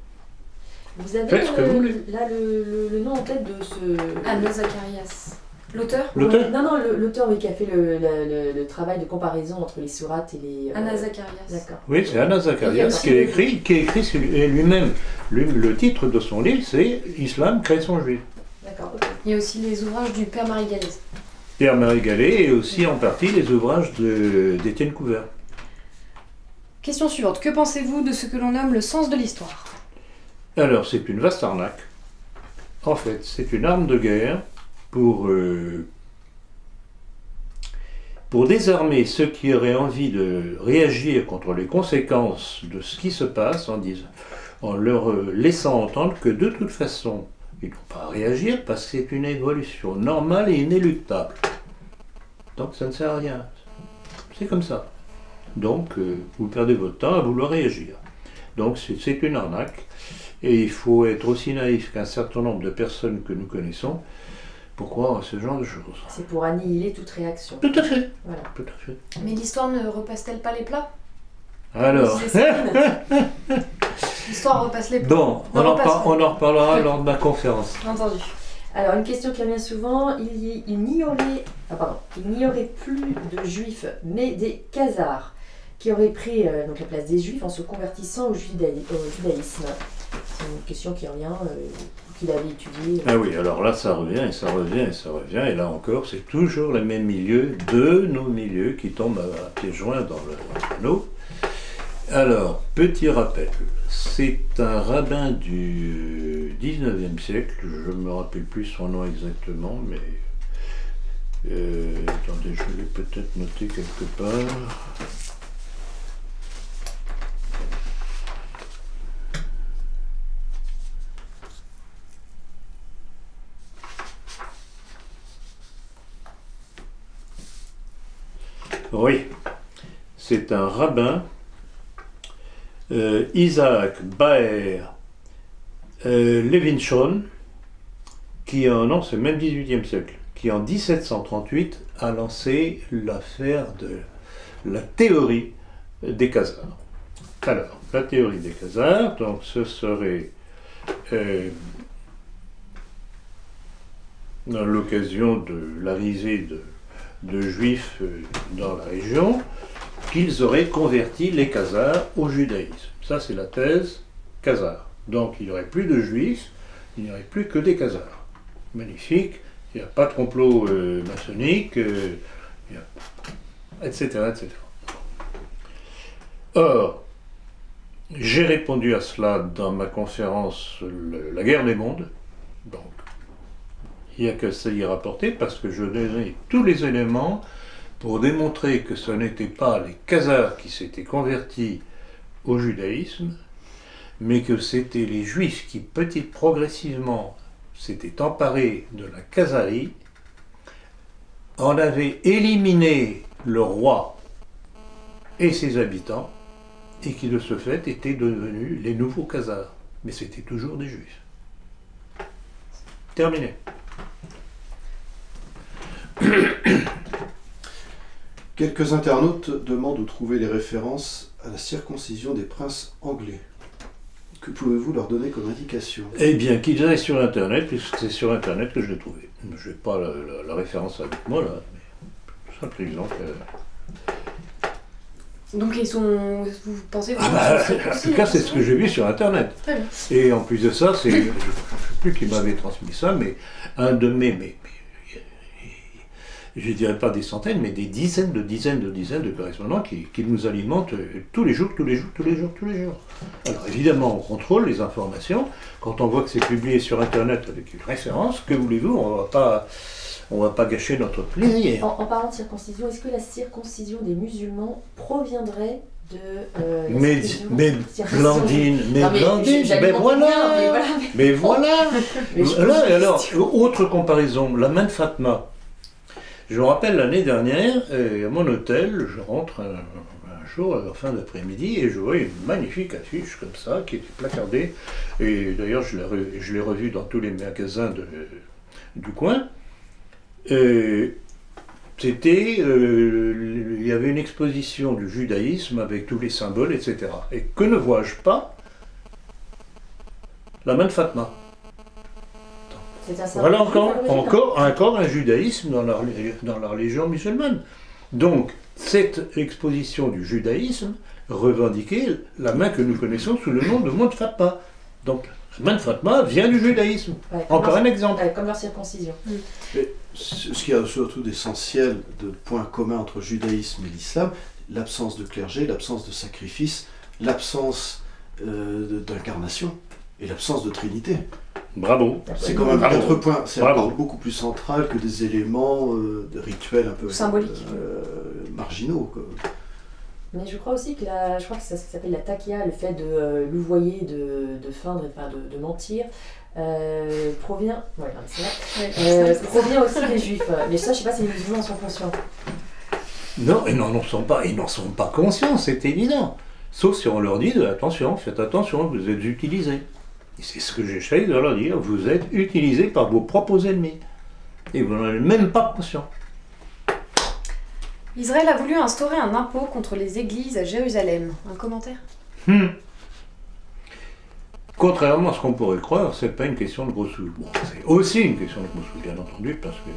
Vous avez Faites ce que vous voulez. là le nom en tête de ce... Anna Zacharias. L'auteur? L'auteur? Non, l'auteur oui, qui a fait le travail de comparaison entre les sourates et les... Anna Zacharias. D'accord. Oui, c'est Anna Zacharias qui a écrit et lui-même, le titre de son livre, c'est « Islam, création juive ». D'accord, ok. Il y a aussi les ouvrages du Père Marie Galès. Pierre Marie Gallet et aussi en partie les ouvrages d'Étienne Couvert. Question suivante. Que pensez-vous de ce que l'on nomme le sens de l'histoire? Alors, c'est une vaste arnaque. En fait, c'est une arme de guerre pour désarmer ceux qui auraient envie de réagir contre les conséquences de ce qui se passe en leur laissant entendre que de toute façon, ils n'ont pas à réagir parce que c'est une évolution normale et inéluctable. Donc ça ne sert à rien. C'est comme ça. Donc vous perdez votre temps à vouloir réagir. Donc c'est une arnaque. Et il faut être aussi naïf qu'un certain nombre de personnes que nous connaissons pour croire à ce genre de choses. C'est pour annihiler toute réaction. Tout à fait. Voilà. Tout à fait. Mais l'histoire ne repasse-t-elle pas les plats? Alors, C'est ça. L'histoire repasse les plats. bon, on en reparlera lors de ma conférence. Entendu. Alors, une question qui revient souvent, il n'y aurait plus de juifs, mais des khazars, qui auraient pris donc la place des juifs en se convertissant au judaïsme. C'est une question qui revient, qu'il avait étudiée. Ah oui, alors là, ça revient, et ça revient, et ça revient, et là encore, c'est toujours les mêmes milieux, de nos milieux, qui tombent à pieds joints dans le panneau. Alors, petit rappel, c'est un rabbin du 19e siècle, je ne me rappelle plus son nom exactement, mais... attendez, je l'ai peut-être noté quelque part. Oui, c'est un rabbin, Isaac Baer Levinson, qui non, c'est même 18e siècle, qui en 1738 a lancé l'affaire de la théorie des khazars. Alors, la théorie des khazars, donc ce serait dans l'occasion de l'arrivée de juifs dans la région, qu'ils auraient converti les khazars au judaïsme. Ça, c'est la thèse khazare. Donc, il n'y aurait plus de juifs, il n'y aurait plus que des khazars. Magnifique, il n'y a pas de complot maçonnique, etc., etc. Or, j'ai répondu à cela dans ma conférence La guerre des mondes, donc il n'y a que ça y rapporter parce que je donnais tous les éléments pour démontrer que ce n'étaient pas les khazars qui s'étaient convertis au judaïsme, mais que c'était les Juifs qui, progressivement, s'étaient emparés de la Khazarie, en avaient éliminé le roi et ses habitants, et qui de ce fait étaient devenus les nouveaux Khazars. Mais c'était toujours des Juifs. Terminé. Quelques internautes demandent où trouver les références à la circoncision des princes anglais. Que pouvez-vous leur donner comme indication? Eh bien, qu'ils aillent sur Internet, puisque c'est sur Internet que je l'ai trouvé. Je n'ai pas la référence avec moi, là, mais simple exemple. Donc ils sont. Vous pensez vraiment En tout cas, c'est ce que j'ai vu sur Internet. Très bien. Et en plus de ça, je ne sais plus qui m'avait transmis ça, mais un de mes je ne dirais pas des centaines, mais des dizaines de correspondants qui nous alimentent tous les jours. Alors évidemment, on contrôle les informations. Quand on voit que c'est publié sur Internet avec une référence, que voulez-vous, on va pas gâcher notre plaisir. En parlant de circoncision, est-ce que la circoncision des musulmans proviendrait de Mais Blandine, mais voilà. Et alors, autre comparaison, la main de Fatma. Je me rappelle l'année dernière, à mon hôtel, je rentre un jour en fin d'après-midi et je vois une magnifique affiche comme ça qui était placardée. Et d'ailleurs, je l'ai revue dans tous les magasins du coin. Il y avait une exposition du judaïsme avec tous les symboles, etc. Et que ne vois-je pas? La main de Fatma. Voilà encore un judaïsme dans la religion musulmane. Donc, cette exposition du judaïsme revendiquait la main que nous connaissons sous le nom de main de Fatma. Donc, la main de Fatma vient du judaïsme. Ouais, encore un exemple. Comme leur circoncision. Mais ce qu'il y a surtout d'essentiel, de points communs entre le judaïsme et l'islam, l'absence de clergé, l'absence de sacrifice, l'absence d'incarnation et l'absence de trinité. Bravo. C'est quand même un autre point, c'est encore beaucoup plus central que des éléments de rituels un peu symboliques, marginaux. Quoi. Mais je crois aussi que je crois que ça s'appelle la taqiyya, le fait de louvoyer, de feindre, enfin de mentir, provient aussi des juifs. Mais ça, je sais pas si les musulmans en sont conscients. Non, ils n'en sont pas conscients, c'est évident. Sauf si on leur dit attention, faites attention, vous êtes utilisés. Et c'est ce que j'essaye de leur dire, vous êtes utilisés par vos propres ennemis. Et vous n'en êtes même pas conscients. Israël a voulu instaurer un impôt contre les églises à Jérusalem. Un commentaire? Contrairement à ce qu'on pourrait croire, c'est pas une question de gros sous. Bon, c'est aussi une question de gros sous, bien entendu, parce que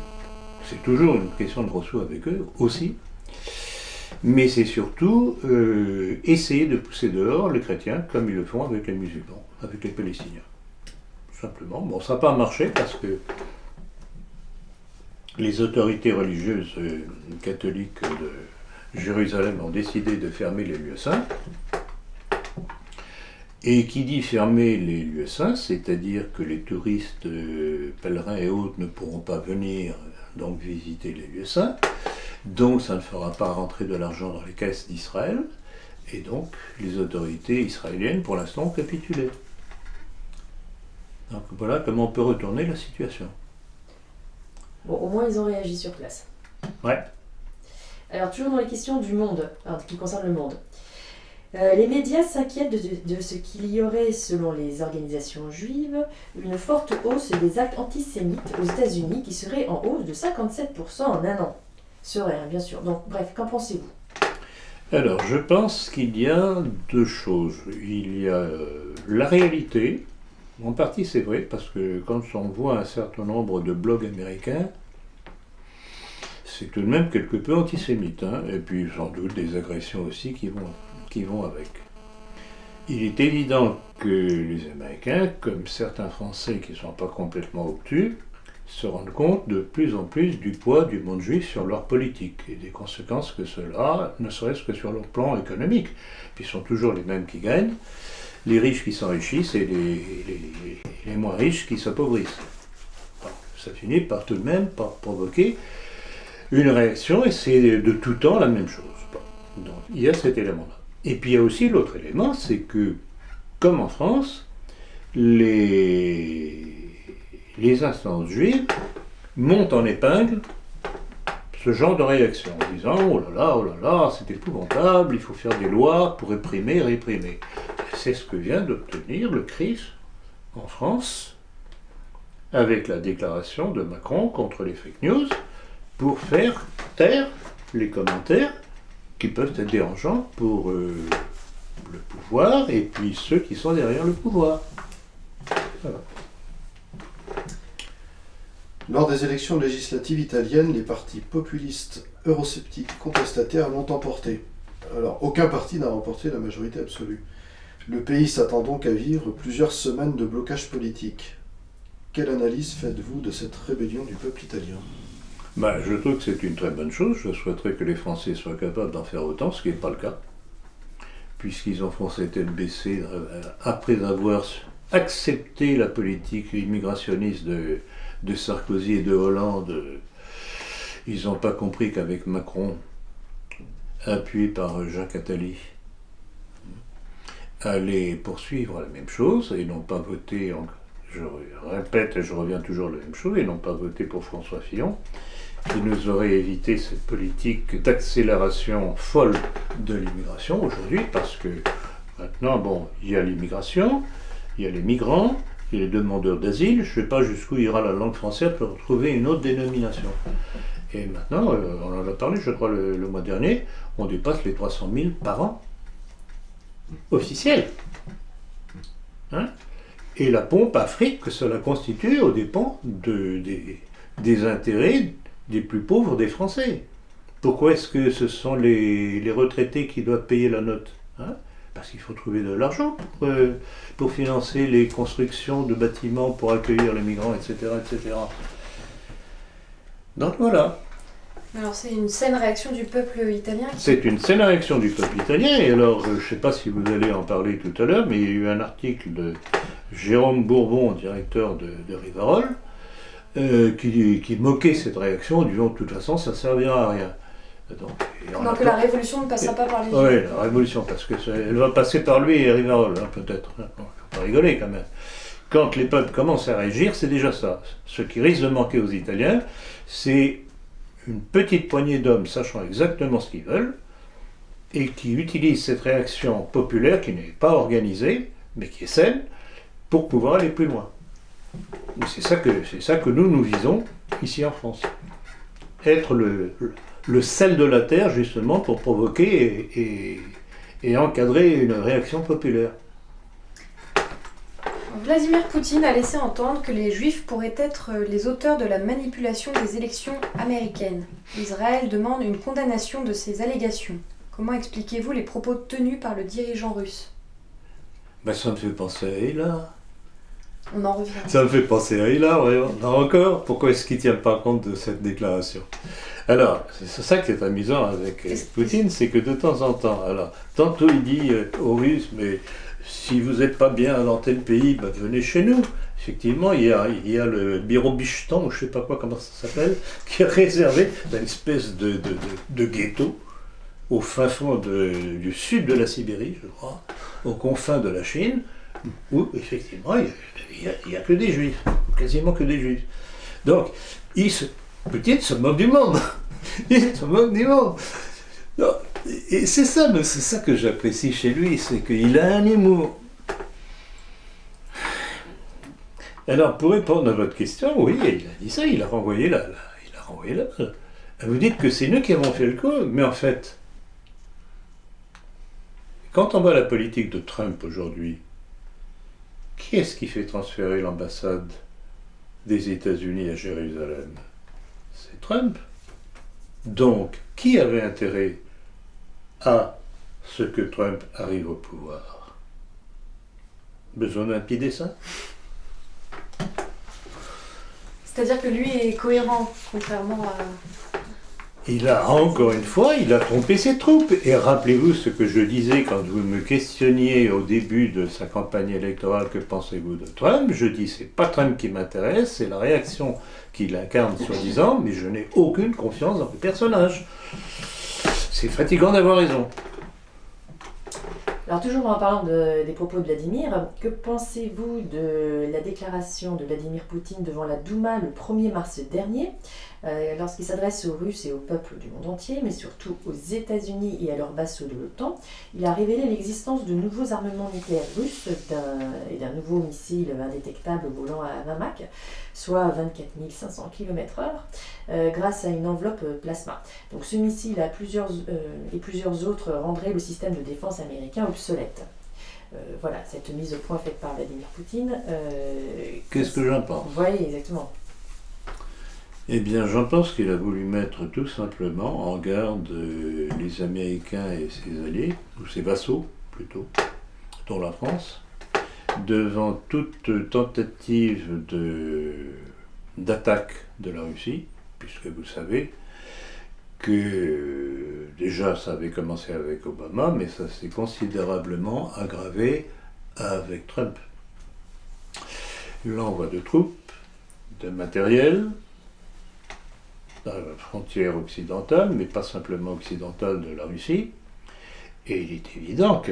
c'est toujours une question de gros sous avec eux, aussi. Mais c'est surtout essayer de pousser dehors les chrétiens, comme ils le font avec les musulmans, avec les Palestiniens. Simplement. Bon, ça n'a pas marché parce que les autorités religieuses catholiques de Jérusalem ont décidé de fermer les lieux saints. Et qui dit fermer les lieux saints, c'est-à-dire que les touristes, pèlerins et autres ne pourront pas venir donc visiter les lieux saints, donc ça ne fera pas rentrer de l'argent dans les caisses d'Israël, et donc les autorités israéliennes pour l'instant ont capitulé. Donc voilà comment on peut retourner la situation. Bon, au moins ils ont réagi sur place. Ouais. Alors toujours dans les questions du monde, qui concernent le monde. Les médias s'inquiètent de ce qu'il y aurait, selon les organisations juives, une forte hausse des actes antisémites aux États-Unis qui serait en hausse de 57% en un an. Serait, bien sûr. Donc, bref, qu'en pensez-vous? Alors, je pense qu'il y a deux choses. Il y a la réalité. En partie, c'est vrai, parce que quand on voit un certain nombre de blogs américains, c'est tout de même quelque peu antisémite. Et puis, sans doute, des agressions aussi qui vont avec. Il est évident que les Américains, comme certains Français qui ne sont pas complètement obtus, se rendent compte de plus en plus du poids du monde juif sur leur politique et des conséquences que cela, ne serait-ce que sur leur plan économique. Puis ce sont toujours les mêmes qui gagnent, les riches qui s'enrichissent et les moins riches qui s'appauvrissent. Alors, ça finit par tout de même par provoquer une réaction et c'est de tout temps la même chose. Donc il y a cet élément-là. Et puis il y a aussi l'autre élément, c'est que comme en France, les instances juives montent en épingle ce genre de réaction, en disant oh là là, c'est épouvantable, il faut faire des lois pour réprimer. C'est ce que vient d'obtenir le CRIF en France, avec la déclaration de Macron contre les fake news, pour faire taire les commentaires qui peuvent être dérangeants pour le pouvoir et puis ceux qui sont derrière le pouvoir. Voilà. Lors des élections législatives italiennes, les partis populistes eurosceptiques contestataires l'ont emporté. Alors, aucun parti n'a remporté la majorité absolue. Le pays s'attend donc à vivre plusieurs semaines de blocage politique. Quelle analyse faites-vous de cette rébellion du peuple italien ? Je trouve que c'est une très bonne chose. Je souhaiterais que les Français soient capables d'en faire autant, ce qui n'est pas le cas, puisqu'ils en foncé tête baissée après avoir accepté la politique immigrationniste de Sarkozy et de Hollande. Ils n'ont pas compris qu'avec Macron, appuyé par Jacques Attali, allait poursuivre la même chose et n'ont pas voté, je répète et je reviens toujours à la même chose, et n'ont pas voté pour François Fillon, qui nous aurait évité cette politique d'accélération folle de l'immigration aujourd'hui, parce que maintenant, il y a l'immigration, il y a les migrants, il y a les demandeurs d'asile, je ne sais pas jusqu'où ira la langue française pour trouver une autre dénomination. Et maintenant, on en a parlé, je crois, le mois dernier, on dépasse les 300 000 par an, officiels. Et la pompe Afrique que cela constitue aux dépens des intérêts des plus pauvres des Français. Pourquoi est-ce que ce sont les retraités qui doivent payer la note ? Parce qu'il faut trouver de l'argent pour financer les constructions de bâtiments pour accueillir les migrants, etc. etc. Donc voilà. Alors c'est une saine réaction du peuple italien C'est une saine réaction du peuple italien, et alors je ne sais pas si vous allez en parler tout à l'heure, mais il y a eu un article de Jérôme Bourbon, directeur de Rivarol, qui moquait cette réaction en disant de toute façon ça ne servira à rien. Donc la révolution ne passera pas par les Oui, la révolution, parce qu'elle va passer par lui et Rivarol, peut-être. Il ne faut pas rigoler quand même. Quand les peuples commencent à réagir, c'est déjà ça. Ce qui risque de manquer aux Italiens, c'est une petite poignée d'hommes sachant exactement ce qu'ils veulent et qui utilisent cette réaction populaire qui n'est pas organisée, mais qui est saine, pour pouvoir aller plus loin. Et c'est ça que nous visons ici en France. Être le sel de la terre, justement, pour provoquer et encadrer une réaction populaire. Vladimir Poutine a laissé entendre que les Juifs pourraient être les auteurs de la manipulation des élections américaines. Israël demande une condamnation de ces allégations. Comment expliquez-vous les propos tenus par le dirigeant russe ? Ça me fait penser à Hitler. On en revient. Ça me fait penser à Hitler, ouais. Encore. Pourquoi est-ce qu'il ne tient pas compte de cette déclaration ? Alors, c'est ça qui est amusant avec Poutine, c'est que de temps en temps, tantôt il dit aux Russes, mais si vous n'êtes pas bien dans tel pays, venez chez nous. Effectivement, il y a le Birobistan, ou je ne sais pas quoi, comment ça s'appelle, qui est réservé d'une espèce de ghetto au fin fond du sud de la Sibérie, je crois, aux confins de la Chine, où effectivement il n'y a que des Juifs, quasiment que des Juifs. Donc, Poutine se moque du monde. Il se moque du monde. Non, et c'est ça que j'apprécie chez lui, c'est qu'il a un humour. Alors, pour répondre à votre question, oui, il a dit ça, il a renvoyé la balle. Vous dites que c'est nous qui avons fait le coup, mais en fait, quand on voit la politique de Trump aujourd'hui, qui est-ce qui fait transférer l'ambassade des États-Unis à Jérusalem ? C'est Trump. Donc, qui avait intérêt à ce que Trump arrive au pouvoir ? Besoin d'un petit dessin ? C'est-à-dire que lui est cohérent, contrairement à... Encore une fois, il a trompé ses troupes. Et rappelez-vous ce que je disais quand vous me questionniez au début de sa campagne électorale, que pensez-vous de Trump ? Je dis, c'est pas Trump qui m'intéresse, c'est la réaction qu'il incarne soi-disant, mais je n'ai aucune confiance dans le personnage. C'est fatigant d'avoir raison. Alors toujours en parlant des propos de Vladimir, que pensez-vous de la déclaration de Vladimir Poutine devant la Douma le 1er mars dernier, lorsqu'il s'adresse aux Russes et au peuple du monde entier, mais surtout aux États-Unis et à leurs vassaux de l'OTAN? Il a révélé l'existence de nouveaux armements nucléaires russes et d'un nouveau missile indétectable volant à 20 Mach, soit 24 500 km/h, grâce à une enveloppe plasma. Donc ce missile et plusieurs autres rendraient le système de défense américain obsolète. Voilà, cette mise au point faite par Vladimir Poutine. Qu'est-ce que j'en pense? Oui, exactement. Eh bien, j'en pense qu'il a voulu mettre tout simplement en garde les Américains et ses alliés, ou ses vassaux plutôt, dont la France, devant toute tentative d'attaque de la Russie, puisque vous savez que déjà ça avait commencé avec Obama, mais ça s'est considérablement aggravé avec Trump. L'envoi de troupes, de matériel, à la frontière occidentale, mais pas simplement occidentale de la Russie, et il est évident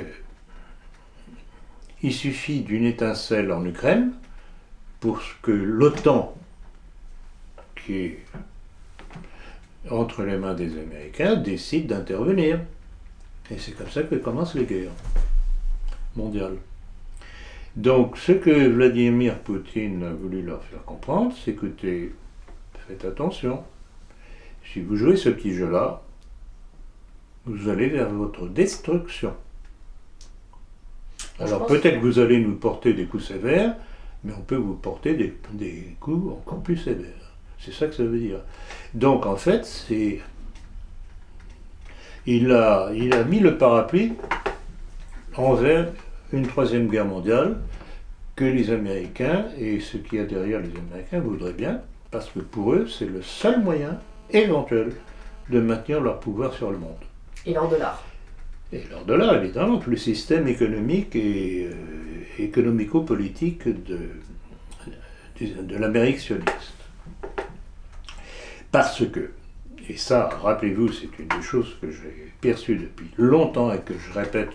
qu'il suffit d'une étincelle en Ukraine pour que l'OTAN, qui est entre les mains des Américains, décide d'intervenir. Et c'est comme ça que commencent les guerres mondiales. Donc ce que Vladimir Poutine a voulu leur faire comprendre, c'est écoutez, faites attention. Si vous jouez ce petit jeu-là, vous allez vers votre destruction. Alors peut-être que vous allez nous porter des coups sévères, mais on peut vous porter des coups encore plus sévères. C'est ça que ça veut dire. Donc en fait, il a mis le parapluie envers une troisième guerre mondiale que les Américains et ce qu'il y a derrière les Américains voudraient bien, parce que pour eux, c'est le seul moyen éventuel de maintenir leur pouvoir sur le monde. Et leur dollar. Et leur dollar, évidemment, le système économique et économico-politique de l'Amérique sioniste. Parce que, et ça, rappelez-vous, c'est une des choses que j'ai perçues depuis longtemps et que je répète,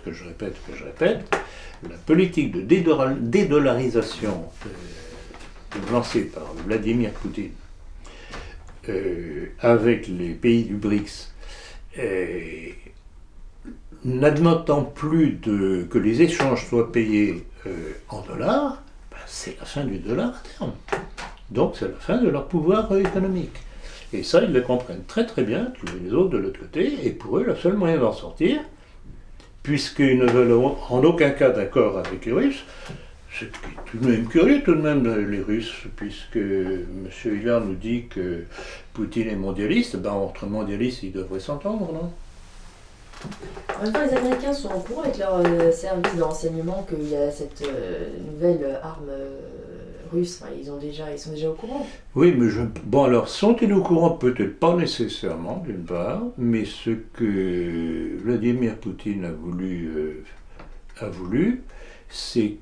la politique de dédollarisation lancée par Vladimir Poutine avec les pays du BRICS, n'admettant plus que les échanges soient payés en dollars, ben c'est la fin du dollar à terme. Donc c'est la fin de leur pouvoir économique. Et ça, ils le comprennent très très bien, tous les autres de l'autre côté, et pour eux, le seul moyen d'en sortir, puisqu'ils ne veulent en aucun cas d'accord avec les Russes, c'est tout de même curieux, tout de même, les Russes, puisque M. Hillard nous dit que Poutine est mondialiste, ben entre mondialistes, ils devraient s'entendre, non? En même temps, les Américains sont au courant avec leur service de renseignement qu'il y a cette nouvelle arme russe. Enfin, ils sont déjà au courant. Oui, mais bon alors, sont-ils au courant? Peut-être pas nécessairement, d'une part, mais ce que Vladimir Poutine a voulu, c'est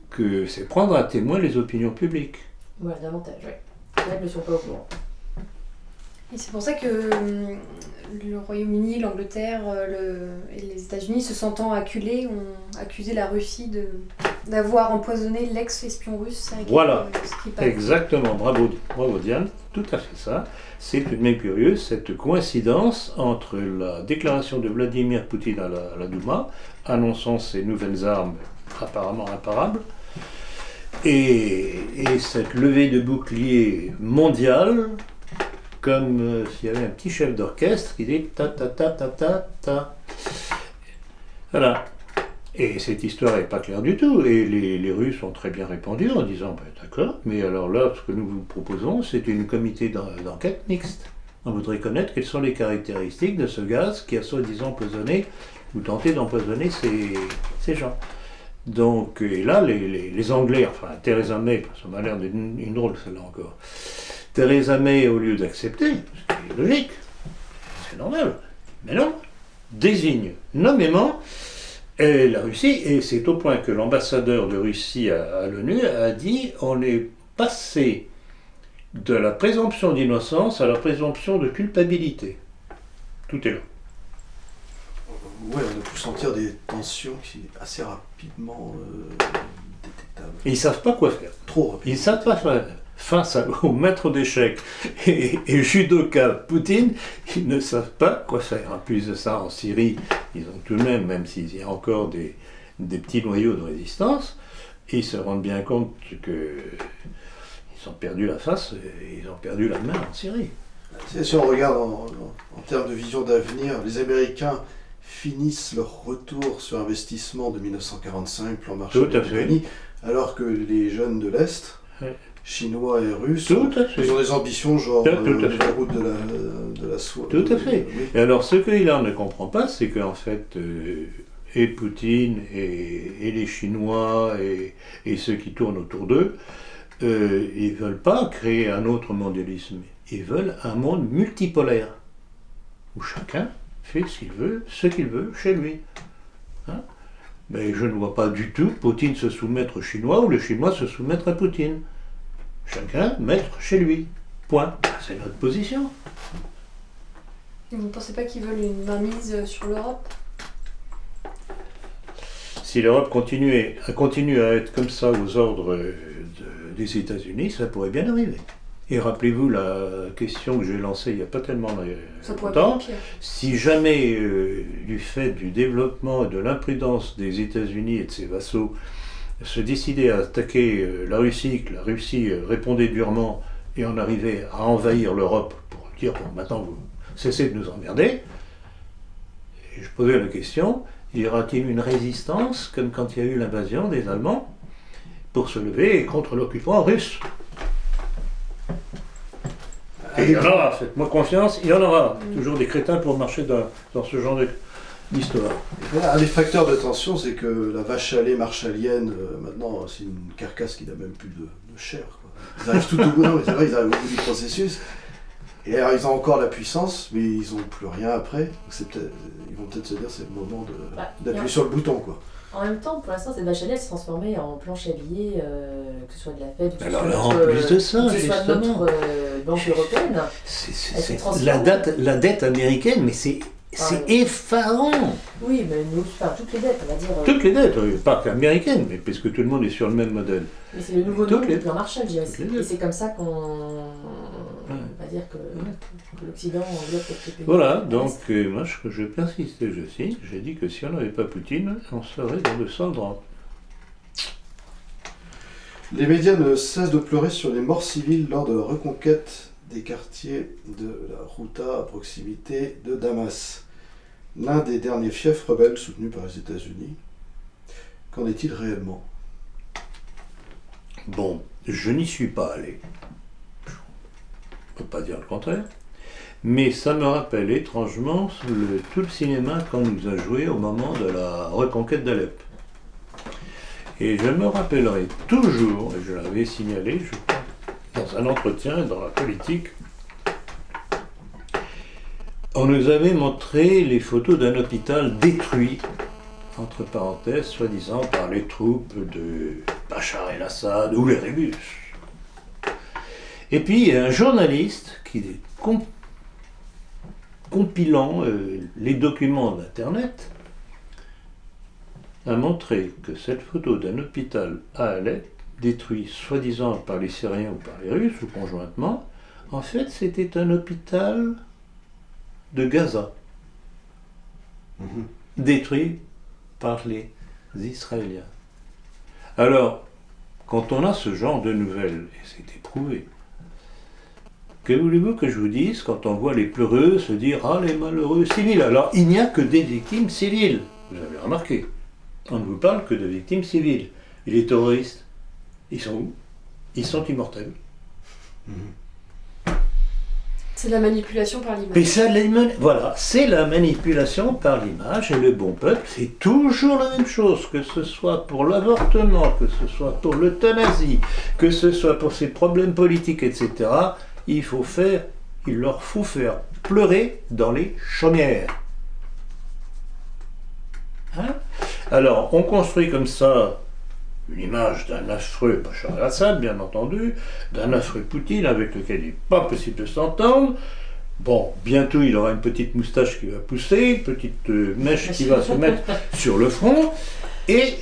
prendre à témoin les opinions publiques. Voilà, davantage, oui. Ils ne sont pas au courant. Et c'est pour ça que le Royaume-Uni, l'Angleterre et les États-Unis, se sentant acculés, ont accusé la Russie d'avoir empoisonné l'ex-espion russe Sergei Skripal. Exactement, bravo Diane, tout à fait ça. C'est tout de même curieux, cette coïncidence entre la déclaration de Vladimir Poutine à la Douma, annonçant ces nouvelles armes apparemment imparables, et cette levée de bouclier mondiale, comme s'il y avait un petit chef d'orchestre qui dit ta ta ta ta ta ta. Voilà. Et cette histoire n'est pas claire du tout. Et les Russes ont très bien répondu en disant ben, d'accord, mais alors là, ce que nous vous proposons, c'est une comité d'enquête mixte. On voudrait connaître quelles sont les caractéristiques de ce gaz qui a soi-disant empoisonné ou tenté d'empoisonner ces gens. Donc, et là, les Anglais, enfin Theresa May, ça m'a l'air d'une drôle celle-là encore. Theresa May, au lieu d'accepter, ce qui est logique, c'est normal, mais non, désigne nommément la Russie, et c'est au point que l'ambassadeur de Russie à l'ONU a dit on est passé de la présomption d'innocence à la présomption de culpabilité. Tout est là. Ouais, on a pu sentir des tensions qui assez rapidement détectables. Et ils ne savent pas quoi faire. Trop rapidement. Ils ne savent pas faire. Face au maître d'échecs et judoka Poutine, ils ne savent pas quoi faire. En plus de ça, en Syrie, ils ont tout de même s'il y a encore des petits noyaux de résistance, ils se rendent bien compte qu'ils ont perdu la face et ils ont perdu la main en Syrie. Si on regarde en termes de vision d'avenir, les Américains finissent leur retour sur investissement de 1945, plan Marshall et compagnie, alors que les jeunes de l'Est, Chinois et Russes, ils ont des ambitions genre la route de la soie. Tout à fait. Oui. Et alors ce que Hillard ne comprend pas, c'est qu'en fait, et Poutine et les Chinois et ceux qui tournent autour d'eux, ils ne veulent pas créer un autre mondialisme. Ils veulent un monde multipolaire, où chacun fait ce qu'il veut chez lui. Hein? Mais je ne vois pas du tout Poutine se soumettre aux Chinois ou les Chinois se soumettre à Poutine. Chacun maître chez lui. Point. C'est notre position. Vous ne pensez pas qu'ils veulent une mainmise sur l'Europe? Si l'Europe continue à être comme ça aux ordres des États-Unis, ça pourrait bien arriver. Et rappelez-vous la question que j'ai lancée il n'y a pas tellement longtemps. Si jamais, du fait du développement et de l'imprudence des États-Unis et de ses vassaux, se décidaient à attaquer la Russie, que la Russie répondait durement et en arrivait à envahir l'Europe pour dire bon, maintenant vous cessez de nous emmerder, et je posais la question, y aura-t-il une résistance comme quand il y a eu l'invasion des Allemands pour se lever contre l'occupant russe? Et il y en aura, faites-moi confiance, il y en aura. Toujours des crétins pour marcher dans ce genre d'histoire. Un des facteurs de tension, c'est que la vache à lait marshallienne, maintenant, c'est une carcasse qui n'a même plus de chair. Quoi. Ils arrivent tout au bout, non, c'est vrai, ils arrivent au bout du processus. Et alors, ils ont encore la puissance, mais ils n'ont plus rien après. Donc ils vont peut-être se dire c'est le moment d'appuyer sur le bouton, quoi. En même temps, pour l'instant, cette vache à lait s'est transformée en planche à billets, que ce soit de la Fed, ou que ce alors soit là, en plus de ça, que ce soit notre banque européenne. C'est la dette américaine, mais c'est effarant. Oui, mais nous, toutes les dettes, on va dire. Toutes les dettes, pas qu'américaines, mais parce que tout le monde est sur le même modèle. Mais c'est le nouveau nom du plan Marshall, je dirais. Et c'est comme ça qu'on va dire que l'Occident englobe quelques pays. Voilà, donc moi je persiste et je signe. J'ai dit que si on n'avait pas Poutine, on serait dans le sang drap. Les médias ne cessent de pleurer sur les morts civiles lors de la reconquête des quartiers de la Ghouta à proximité de Damas, l'un des derniers fiefs rebelles soutenus par les États-Unis. Qu'en est-il réellement? Bon, je n'y suis pas allé. Je ne peux pas dire le contraire. Mais ça me rappelle étrangement tout le cinéma qu'on nous a joué au moment de la reconquête d'Alep. Et je me rappellerai toujours, et je l'avais signalé, je crois, dans un entretien dans la politique, on nous avait montré les photos d'un hôpital détruit, entre parenthèses, soi-disant par les troupes de Bachar el-Assad ou les Rébus. Et puis un journaliste qui est compilant les documents d'Internet a montré que cette photo d'un hôpital à Alep, détruit soi-disant par les Syriens ou par les Russes, ou conjointement, en fait c'était un hôpital de Gaza, détruit par les Israéliens. Alors, quand on a ce genre de nouvelles, et c'est éprouvé, que voulez-vous que je vous dise quand on voit les pleureux se dire « Ah, les malheureux civils !» Alors, il n'y a que des victimes civiles, vous avez remarqué. On ne vous parle que de victimes civiles. Et les terroristes, ils sont où? Ils sont immortels. C'est la manipulation par l'image. Et ça, voilà, c'est la manipulation par l'image, et le bon peuple, c'est toujours la même chose, que ce soit pour l'avortement, que ce soit pour l'euthanasie, que ce soit pour ses problèmes politiques, etc. Il leur faut faire pleurer dans les chaumières. Hein? Alors, on construit comme ça une image d'un affreux Bachar el-Assad, bien entendu, d'un affreux Poutine avec lequel il n'est pas possible de s'entendre, Bon, bientôt il aura une petite moustache qui va pousser, une petite mèche qui va se mettre sur le front, et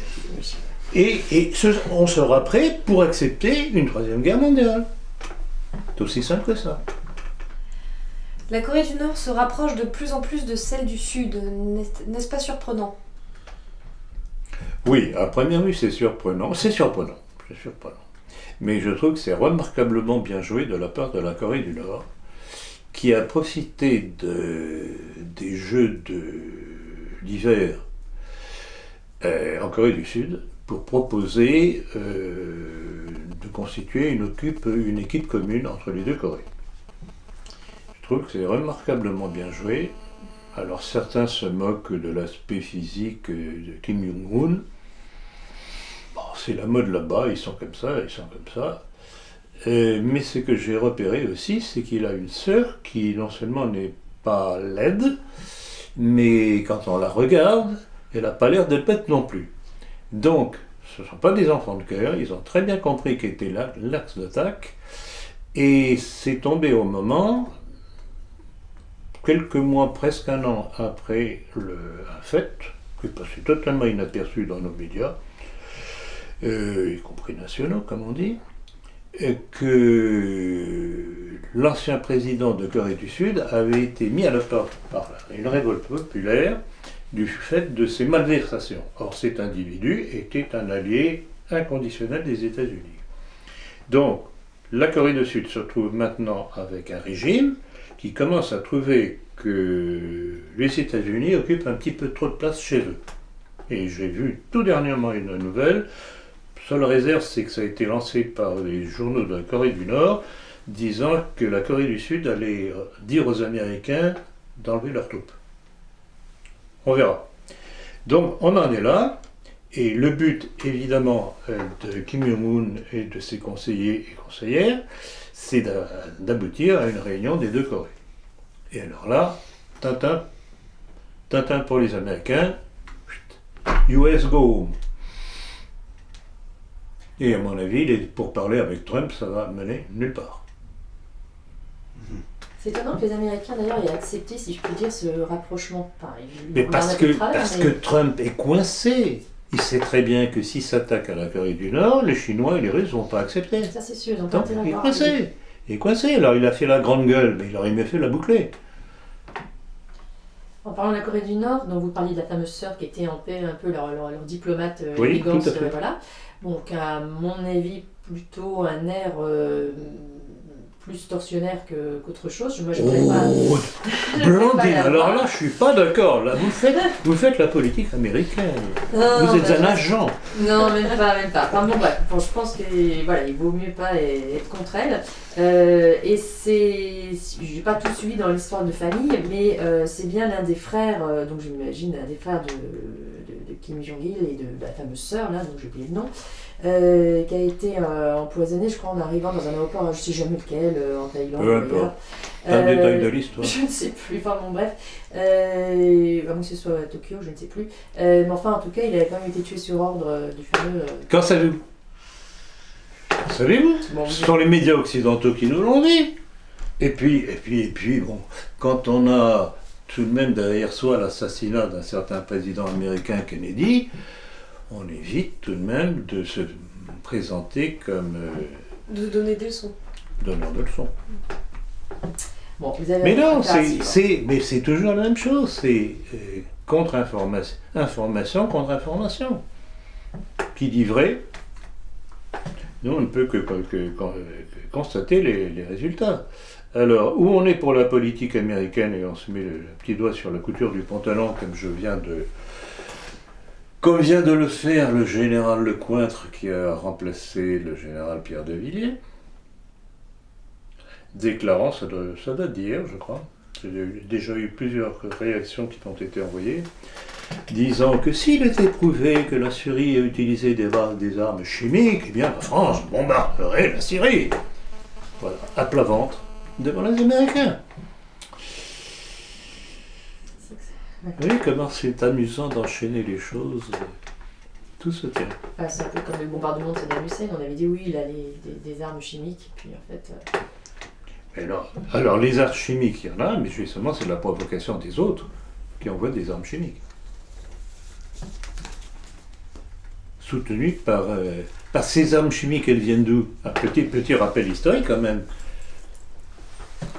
on sera prêt pour accepter une troisième guerre mondiale. C'est aussi simple que ça. La Corée du Nord se rapproche de plus en plus de celle du Sud, n'est-ce pas surprenant? Oui, à première vue c'est surprenant. C'est surprenant. Mais je trouve que c'est remarquablement bien joué de la part de la Corée du Nord, qui a profité des Jeux d'hiver en Corée du Sud pour proposer de constituer une équipe commune entre les deux Corées. Je trouve que c'est remarquablement bien joué. Alors certains se moquent de l'aspect physique de Kim Jong-un. Bon, c'est la mode là-bas, ils sont comme ça. Mais ce que j'ai repéré aussi, c'est qu'il a une sœur qui non seulement n'est pas laide, mais quand on la regarde, elle n'a pas l'air d'être bête non plus. Donc, ce ne sont pas des enfants de cœur, ils ont très bien compris qu'était l'axe d'attaque, et c'est tombé au moment, quelques mois, presque un an après un fait, qui est passé totalement inaperçu dans nos médias, y compris nationaux, comme on dit, que l'ancien président de Corée du Sud avait été mis à la porte par une révolte populaire du fait de ses malversations. Or, cet individu était un allié inconditionnel des États-Unis. Donc, la Corée du Sud se retrouve maintenant avec un régime qui commence à trouver que les États-Unis occupent un petit peu trop de place chez eux. Et j'ai vu tout dernièrement une nouvelle. Seule réserve, c'est que ça a été lancé par les journaux de la Corée du Nord, disant que la Corée du Sud allait dire aux Américains d'enlever leurs troupes. On verra. Donc on en est là, et le but évidemment de Kim Jong-un et de ses conseillers et conseillères, c'est d'aboutir à une réunion des deux Corées. Et alors là, Tintin pour les Américains, US go home. Et à mon avis, pour parler avec Trump, ça va mener nulle part. C'est étonnant que les Américains d'ailleurs aient accepté, si je puis dire, ce rapprochement. Enfin, mais parce que Trump est coincé. Il sait très bien que s'il s'attaque à la Corée du Nord, les Chinois et les Russes ne vont pas accepter. Ça c'est sûr, donc il est coincé. Il est coincé. Alors il a fait la grande gueule, mais il aurait mieux fait la boucler. En parlant de la Corée du Nord, dont vous parliez de la fameuse sœur qui était un peu leur diplomate oui, élégance, tout à fait. Voilà. Donc à mon avis, plutôt un air plus tortionnaire qu'autre chose. Moi, je ne pas. Blandine, alors là, je suis pas d'accord. Là, vous faites la politique américaine. Non, vous êtes un agent. Non, même pas. Enfin, bon, bref, je pense qu'il vaut mieux pas être contre elle. Et j'ai pas tout suivi dans l'histoire de famille, mais c'est bien l'un des frères, donc j'imagine l'un des frères de Kim Jong-il et de la fameuse sœur, là, dont j'ai oublié le nom, qui a été empoisonné, je crois, en arrivant dans un aéroport, je sais jamais lequel, en Thaïlande. Peu importe. Un détail de l'histoire. Je ne sais plus, enfin bon, bref. À moins que ce soit à Tokyo, je ne sais plus. Mais enfin, en tout cas, il avait quand même été tué sur ordre du fameux. Quand savez-vous? Savez-vous? Bon, ce sont les médias occidentaux qui nous l'ont dit. Et puis, bon, quand on a tout de même derrière soi l'assassinat d'un certain président américain Kennedy, on évite tout de même de se présenter comme... de donner des leçons. Donneur de leçons. Bon, vous avez mais non, c'est toujours la même chose. C'est contre-information, information contre information. Qui dit vrai? Nous, on ne peut que constater les résultats. Alors, où on est pour la politique américaine, et on se met le petit doigt sur la couture du pantalon, comme vient de le faire le général Lecointre, qui a remplacé le général Pierre de Villiers, déclarant, ça date d'hier, je crois, il y a déjà eu plusieurs réactions qui ont été envoyées, disant que s'il était prouvé que la Syrie a utilisé des armes chimiques, eh bien la France bombarderait la Syrie. Voilà, à plat ventre, devant les Américains. Vous voyez comment c'est amusant d'enchaîner les choses. Tout se tient. C'est un peu comme le bombardement de Saddam Hussein. On avait dit oui, il a des armes chimiques, puis en fait... Alors, les armes chimiques, il y en a, mais justement, c'est la provocation des autres qui envoient des armes chimiques. Soutenues par ces armes chimiques, elles viennent d'où? Un petit rappel historique quand même.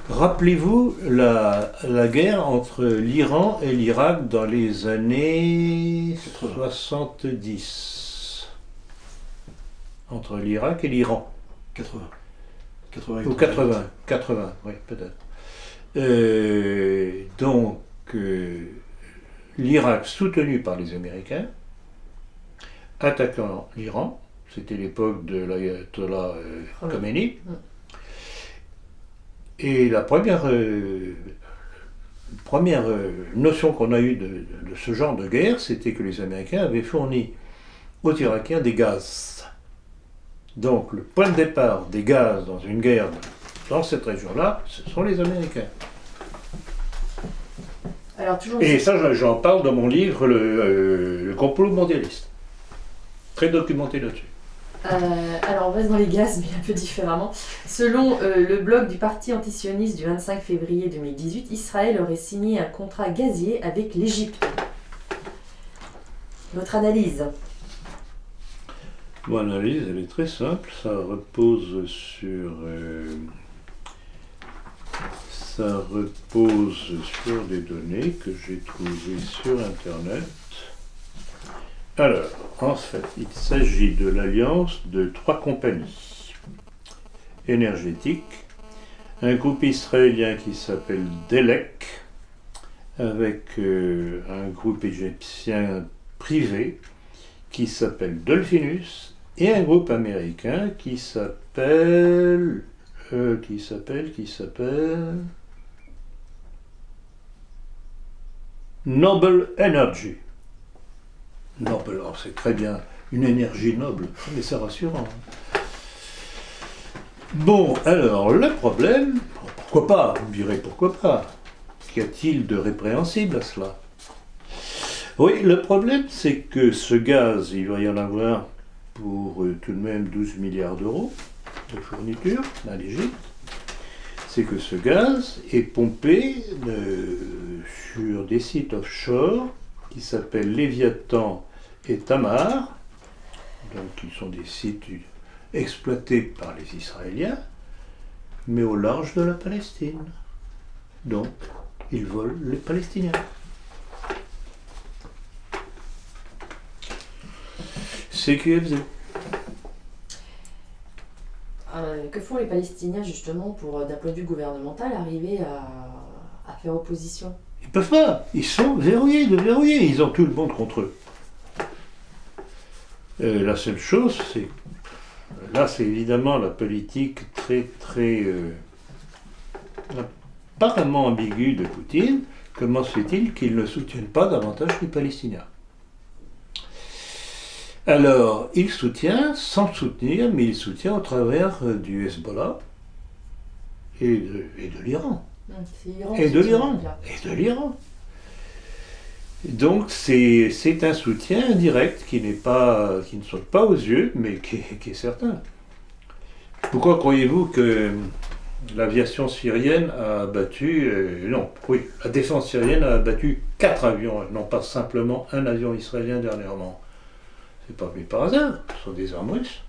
Rappelez-vous la guerre entre l'Iran et l'Irak dans les années 70. Entre l'Irak et l'Iran. 80. Ou 80, oui, peut-être. Donc, l'Irak soutenu par les Américains, attaquant l'Iran, c'était l'époque de l'ayatollah Khomeini, et la première notion qu'on a eue de ce genre de guerre, c'était que les Américains avaient fourni aux Irakiens des gaz. Donc le point de départ des gaz dans une guerre dans cette région-là, ce sont les Américains. Alors, toujours Et ça, j'en parle dans mon livre, le complot mondialiste. Très documenté là-dessus. Alors on reste dans les gaz, mais un peu différemment. Selon le blog du parti antisioniste du 25 février 2018, Israël aurait signé un contrat gazier avec l'Égypte. Votre analyse? Mon analyse, elle est très simple. Ça repose sur des données que j'ai trouvées sur Internet. Alors, en fait, il s'agit de l'alliance de 3 compagnies énergétiques. Un groupe israélien qui s'appelle Delek, avec un groupe égyptien privé qui s'appelle Dolphinus, et un groupe américain qui s'appelle Noble Energy. Noble, c'est très bien, une énergie noble, mais c'est rassurant. Bon, alors, le problème, pourquoi pas, vous me direz pourquoi pas, qu'y a-t-il de répréhensible à cela? Oui, le problème, c'est que ce gaz, il va y en avoir pour tout de même 12 milliards d'euros de fourniture à l'Égypte. C'est que ce gaz est pompé sur des sites offshore qui s'appellent Léviathan et Tamar, donc qui sont des sites exploités par les Israéliens, mais au large de la Palestine. Donc, ils volent les Palestiniens. CQFD. Que font les Palestiniens justement pour, d'un point de vue gouvernemental, arriver à faire opposition? Ils peuvent pas, ils sont verrouillés, ils ont tout le monde contre eux. La seule chose, c'est... Là, c'est évidemment la politique très apparemment ambiguë de Poutine. Comment se fait-il qu'ils ne soutiennent pas davantage les Palestiniens? Alors, il soutient, sans soutenir, mais il soutient au travers du Hezbollah et de l'Iran. Et de l'Iran. Donc c'est un soutien indirect qui ne saute pas aux yeux, mais qui est certain. Pourquoi croyez-vous que l'aviation syrienne a abattu... la défense syrienne a abattu 4 avions, non pas simplement un avion israélien dernièrement? C'est pas venu par hasard, ce sont des armes russes.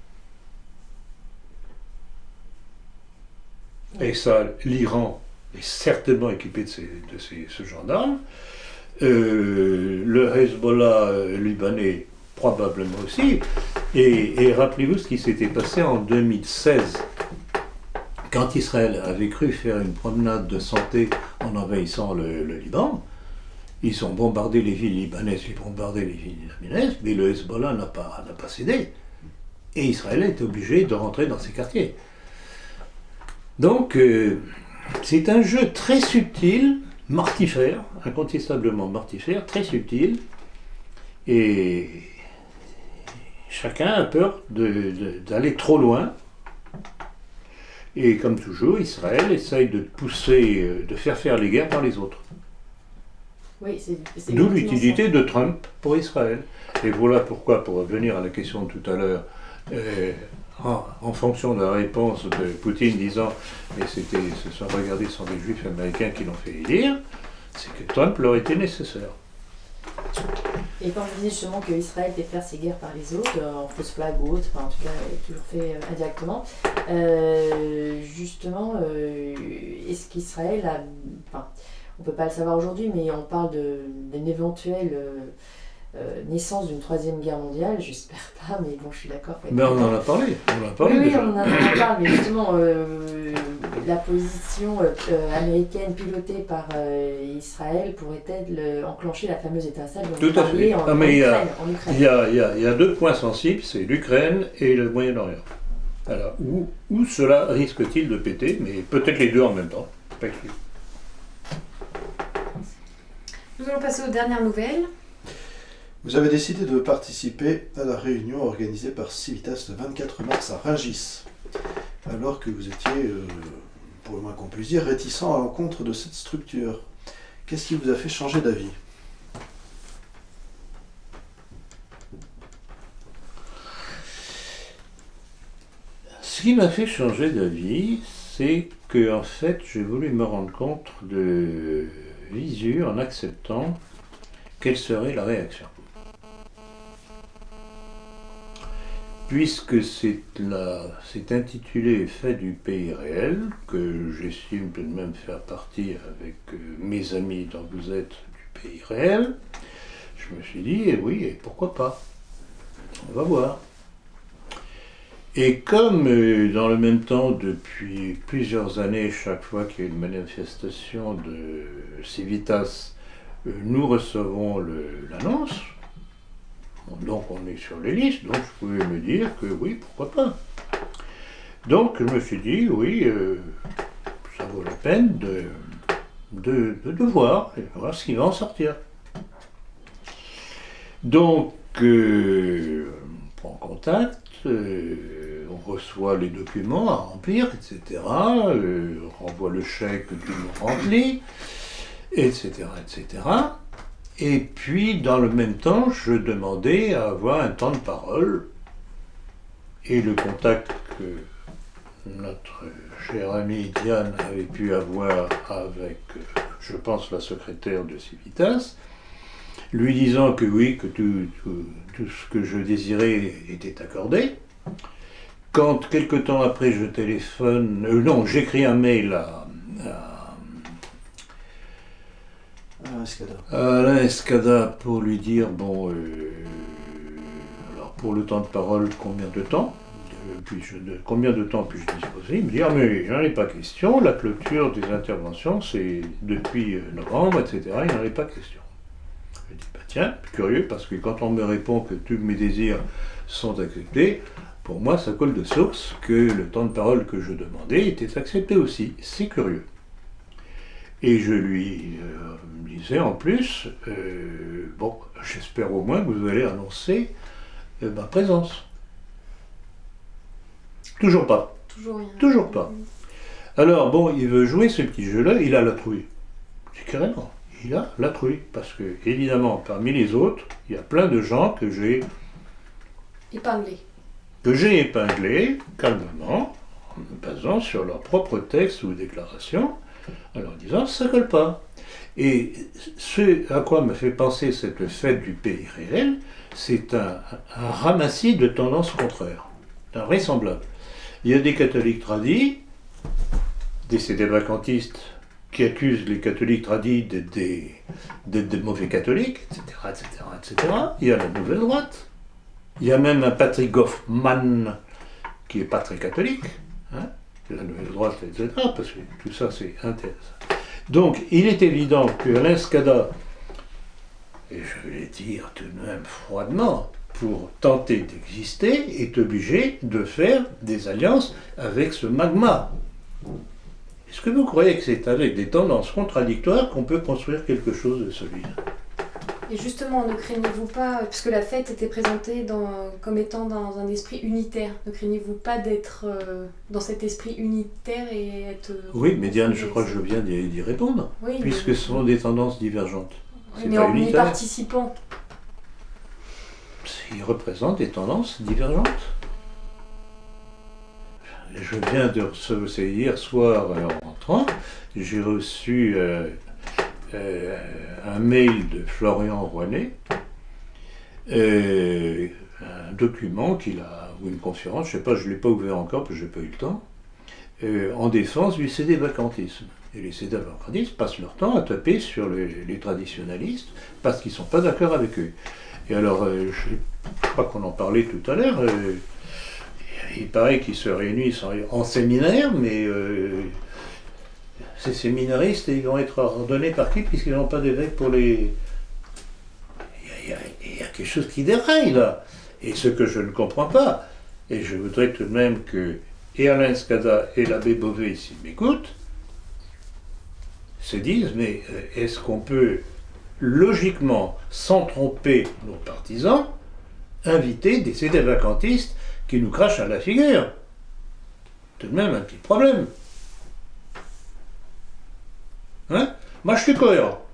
Et ça, l'Iran est certainement équipé de ce genre d'armes. Le Hezbollah libanais, probablement aussi. Et rappelez-vous ce qui s'était passé en 2016, quand Israël avait cru faire une promenade de santé en envahissant le Liban. Ils ont bombardé les villes libanaises, mais le Hezbollah n'a pas cédé. Et Israël est obligé de rentrer dans ces quartiers. Donc, c'est un jeu très subtil, mortifère, incontestablement mortifère, très subtil, et chacun a peur d'aller trop loin. Et comme toujours, Israël essaye de pousser, de faire les guerres par les autres. Oui, c'est D'où l'utilité de Trump pour Israël. Et voilà pourquoi, pour revenir à la question de tout à l'heure, en fonction de la réponse de Poutine disant « mais ce sont regardez, ce sont des juifs américains qui l'ont fait élire », c'est que Trump leur était nécessaire. Et quand je disais justement qu'Israël déclare ses guerres par les autres, en fausse flag ou autre, enfin en tout cas toujours fait indirectement, justement, est-ce qu'Israël a... Enfin, on ne peut pas le savoir aujourd'hui, mais on parle d'une éventuelle naissance d'une troisième guerre mondiale, j'espère pas, mais bon, je suis d'accord. Mais on en a parlé, oui, déjà. on en parle, mais justement, la position américaine pilotée par Israël pourrait-elle enclencher la fameuse étincelle dont Tout vous à parliez fait. en Ukraine. Il y a deux points sensibles, c'est l'Ukraine et le Moyen-Orient. Alors, où cela risque-t-il de péter, mais peut-être les deux en même temps, pas exclu. Nous allons passer aux dernières nouvelles. Vous avez décidé de participer à la réunion organisée par Civitas le 24 mars à Rungis, alors que vous étiez, pour le moins qu'on puisse dire, réticent à l'encontre de cette structure. Qu'est-ce qui vous a fait changer d'avis ? Ce qui m'a fait changer d'avis, c'est que en fait, j'ai voulu me rendre compte de visu en acceptant quelle serait la réaction. Puisque c'est intitulé « Fait du pays réel », que j'estime tout de même faire partie avec mes amis dont vous êtes du pays réel, je me suis dit, eh oui, et pourquoi pas ? On va voir. Et comme dans le même temps, depuis plusieurs années, chaque fois qu'il y a une manifestation de Civitas, nous recevons l'annonce, donc on est sur les listes, donc je pouvais me dire que oui, pourquoi pas. Donc je me suis dit, oui, ça vaut la peine de voir ce qui va en sortir. Donc on prend contact, on reçoit les documents à remplir, etc. On renvoie le chèque qu'ils nous remplit, etc., etc. Et puis, dans le même temps, je demandais à avoir un temps de parole. Et le contact que notre chère amie Diane avait pu avoir avec, je pense, la secrétaire de Civitas, lui disant que oui, que tout ce que je désirais était accordé. Quand, quelque temps après, je téléphone... j'écris un mail à Alain Escada pour lui dire, alors pour le temps de parole, combien de temps puis-je disposer? Il me dit, ah mais il n'en est pas question, la clôture des interventions, c'est depuis novembre, etc., il n'en est pas question. Je dis, bah tiens, curieux, parce que quand on me répond que tous mes désirs sont acceptés, pour moi, ça colle de source que le temps de parole que je demandais était accepté aussi. C'est curieux. Et je lui disais en plus, j'espère au moins que vous allez annoncer ma présence. Toujours pas. Toujours rien. Toujours pas. Alors il veut jouer ce petit jeu-là, il a la trouille. C'est carrément, il a la trouille. Parce que, évidemment, parmi les autres, il y a plein de gens que j'ai épinglés calmement, en me basant sur leurs propres textes ou déclarations, en leur disant ça ne colle pas. Et ce à quoi me fait penser cette fête du pays réel, c'est un ramassis de tendances contraires, invraisemblables. Il y a des catholiques tradis, des vacantistes qui accusent les catholiques tradis d'être des mauvais catholiques, etc., etc., etc. Il y a la nouvelle droite. Il y a même un Patrick Goffman qui n'est pas très catholique, la nouvelle droite, etc., parce que tout ça c'est intéressant. Donc il est évident que Alain Scada, et je vais le dire tout de même froidement, pour tenter d'exister, est obligé de faire des alliances avec ce magma. Est-ce que vous croyez que c'est avec des tendances contradictoires qu'on peut construire quelque chose de solide ? Et justement, ne craignez-vous pas, puisque la fête était présentée comme étant dans un esprit unitaire, ne craignez-vous pas d'être dans cet esprit unitaire et être... Oui, mais Diane, je crois que je viens d'y répondre, oui, puisque ce sont des tendances divergentes. Oui, mais en y participant. Ils représentent des tendances divergentes. je viens de recevoir, c'est hier soir en rentrant, j'ai reçu un mail de Florian Rouanet, un document qu'il a, ou une conférence, je ne sais pas, je ne l'ai pas ouvert encore parce que je n'ai pas eu le temps, en défense du CD-vacantisme. Et les CD-vacantistes passent leur temps à taper sur les traditionalistes parce qu'ils ne sont pas d'accord avec eux. Et alors, je crois qu'on en parlait tout à l'heure, il paraît qu'ils se réunissent en séminaire, mais ces séminaristes, ils vont être ordonnés par qui puisqu'ils n'ont pas d'évêque pour les... Il y a quelque chose qui déraille là. Et ce que je ne comprends pas, et je voudrais tout de même que et Alain Scada et l'abbé Beauvais, s'ils m'écoutent, se disent, mais est-ce qu'on peut logiquement, sans tromper nos partisans, inviter des CD-vacantistes qui nous crachent à la figure? Tout de même un petit problème. Hein? Moi je suis cohérent.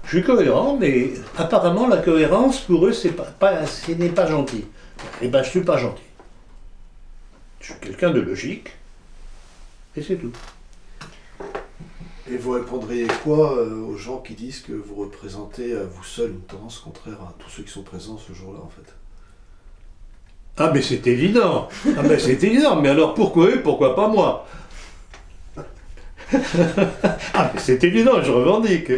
Je suis cohérent, mais apparemment la cohérence pour eux ce n'est pas gentil. Eh ben je suis pas gentil. Je suis quelqu'un de logique, et c'est tout. Et vous répondriez quoi aux gens qui disent que vous représentez à vous seul une tendance contraire à tous ceux qui sont présents ce jour-là, en fait? Ah mais c'est évident. Ah mais c'est évident. Mais alors pourquoi eux, pourquoi pas moi? Ah mais c'est évident, je revendique.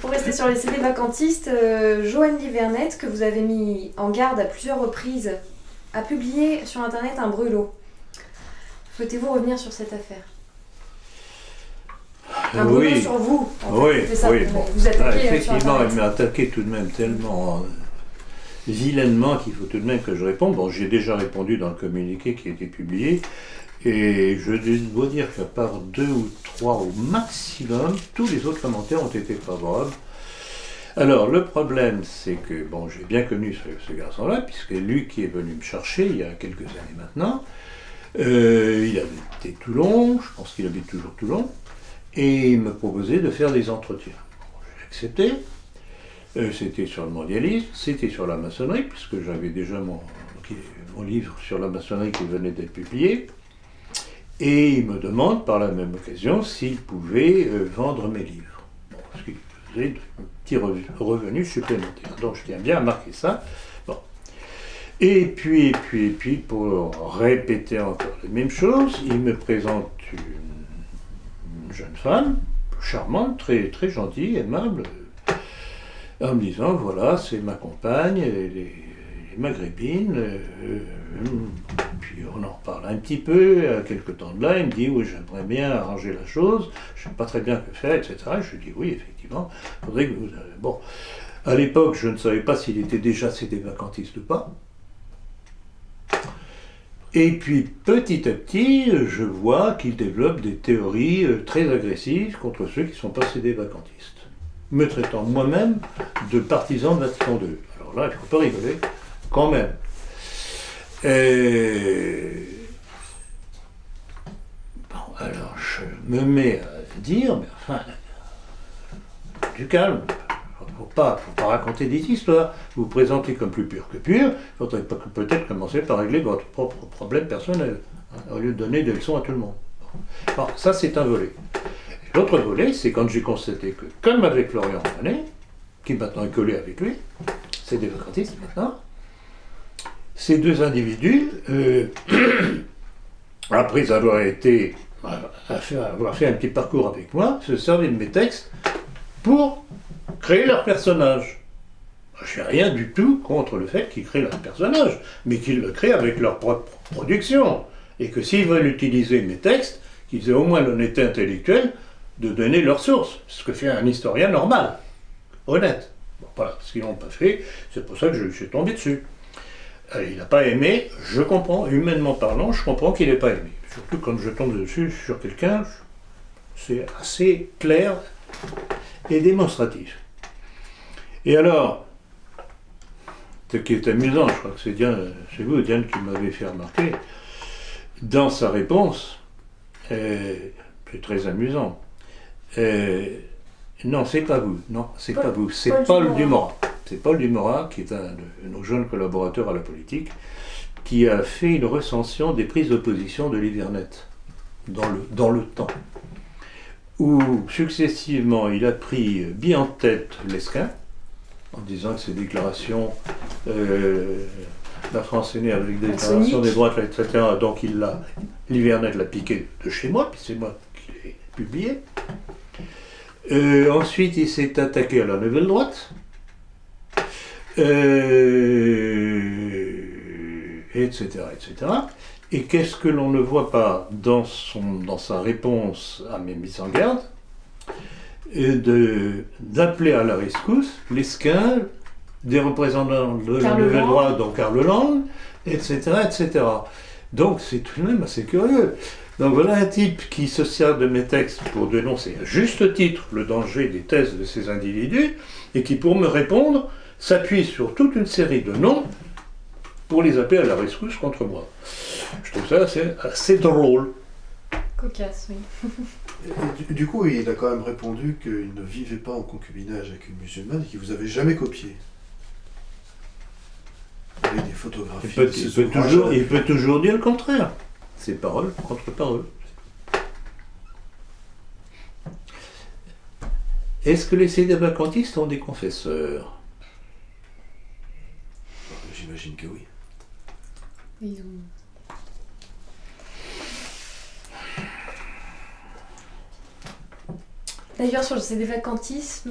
Pour rester sur les CD vacantistes, Joanne Livernet, que vous avez mis en garde à plusieurs reprises, a publié sur internet un brûlot. Souhaitez-vous revenir sur cette affaire? Un brûlot sur vous, en fait. Oui, C'est ça, oui. Bon. Vous attaquez sur Effectivement, internet. elle m'a attaqué tout de même tellement vilainement qu'il faut tout de même que je réponde. Bon, j'ai déjà répondu dans le communiqué qui a été publié, et je dois dire qu'à part 2 ou 3 au maximum, tous les autres commentaires ont été favorables. Alors, le problème, c'est que, bon, j'ai bien connu ce garçon-là, puisque lui qui est venu me chercher il y a quelques années maintenant, il habitait Toulon, je pense qu'il habite toujours Toulon, et il me proposait de faire des entretiens. Bon, j'ai accepté. C'était sur le mondialisme, c'était sur la maçonnerie, puisque j'avais déjà mon livre sur la maçonnerie qui venait d'être publié. Et il me demande par la même occasion s'il pouvait vendre mes livres. Bon, ce qui faisait de petits revenus supplémentaires. Donc je tiens bien à marquer ça. Bon. Et puis, pour répéter encore les mêmes choses, il me présente une jeune femme, charmante, très, très gentille, aimable, en me disant, voilà, c'est ma compagne, elle est maghrébine, puis on en parle un petit peu, quelque temps de là, il me dit, oui, j'aimerais bien arranger la chose, je ne sais pas très bien que faire, etc. Je lui dis, oui, effectivement, il faudrait que vous... Bon, à l'époque, je ne savais pas s'il était déjà CD-vacantiste ou pas. Et puis, petit à petit, je vois qu'il développe des théories très agressives contre ceux qui ne sont pas CD-vacantistes, me traitant moi-même de partisan de Vatican II. Alors là, il ne faut pas rigoler, quand même. Bon, alors je me mets à dire, mais enfin, du calme, faut pas raconter des histoires, vous vous présentez comme plus pur que pur, il faudrait peut-être commencer par régler votre propre problème personnel, hein, au lieu de donner des leçons à tout le monde. Bon, ça c'est un volet. L'autre volet, c'est quand j'ai constaté que, comme avec Florian Rouanet, qui maintenant est collé avec lui, c'est des vacantistes maintenant, ces deux individus, après avoir fait un petit parcours avec moi, se servaient de mes textes pour créer leur personnage. Je n'ai rien du tout contre le fait qu'ils créent leur personnage, mais qu'ils le créent avec leur propre production. Et que s'ils veulent utiliser mes textes, qu'ils aient au moins l'honnêteté intellectuelle de donner leurs sources, ce que fait un historien normal, honnête. Bon, voilà, ce qu'ils n'ont pas fait, c'est pour ça que je suis tombé dessus. Il n'a pas aimé, je comprends, humainement parlant, je comprends qu'il n'ait pas aimé. Surtout quand je tombe dessus sur quelqu'un, c'est assez clair et démonstratif. Et alors, ce qui est amusant, je crois que c'est vous, Diane, qui m'avez fait remarquer, dans sa réponse, c'est très amusant. Non, c'est pas vous, non, c'est pas vous, c'est Paul Dumorat. C'est Paul Dumorat, qui est un de nos jeunes collaborateurs à la politique, qui a fait une recension des prises de position de l'Hivernette dans le temps, où successivement il a pris bien en tête Lesquin, en disant que ses déclarations, la France est née avec des déclarations des droits, etc. Donc l'Hivernette l'a piqué de chez moi, puis c'est moi qui l'ai publié. Ensuite, il s'est attaqué à la Nouvelle Droite, etc., etc. Et qu'est-ce que l'on ne voit pas dans sa réponse à mes mises en garde, d'appeler à la rescousse Lesquin, des représentants de la Nouvelle Droite, dont Karl Land, etc., etc. Donc c'est tout de même assez curieux. Donc voilà un type qui se sert de mes textes pour dénoncer à juste titre le danger des thèses de ces individus, et qui, pour me répondre, s'appuie sur toute une série de noms pour les appeler à la rescousse contre moi. Je trouve ça assez drôle. Cocasse, oui. Et du coup, il a quand même répondu qu'il ne vivait pas en concubinage avec une musulmane et qu'il vous avait jamais copié. Avec des photographies. Il peut toujours dire le contraire. C'est parole contre parole. Est-ce que les sédévacantistes ont des confesseurs? J'imagine que oui. Ils ont... D'ailleurs, sur le sédévacantisme,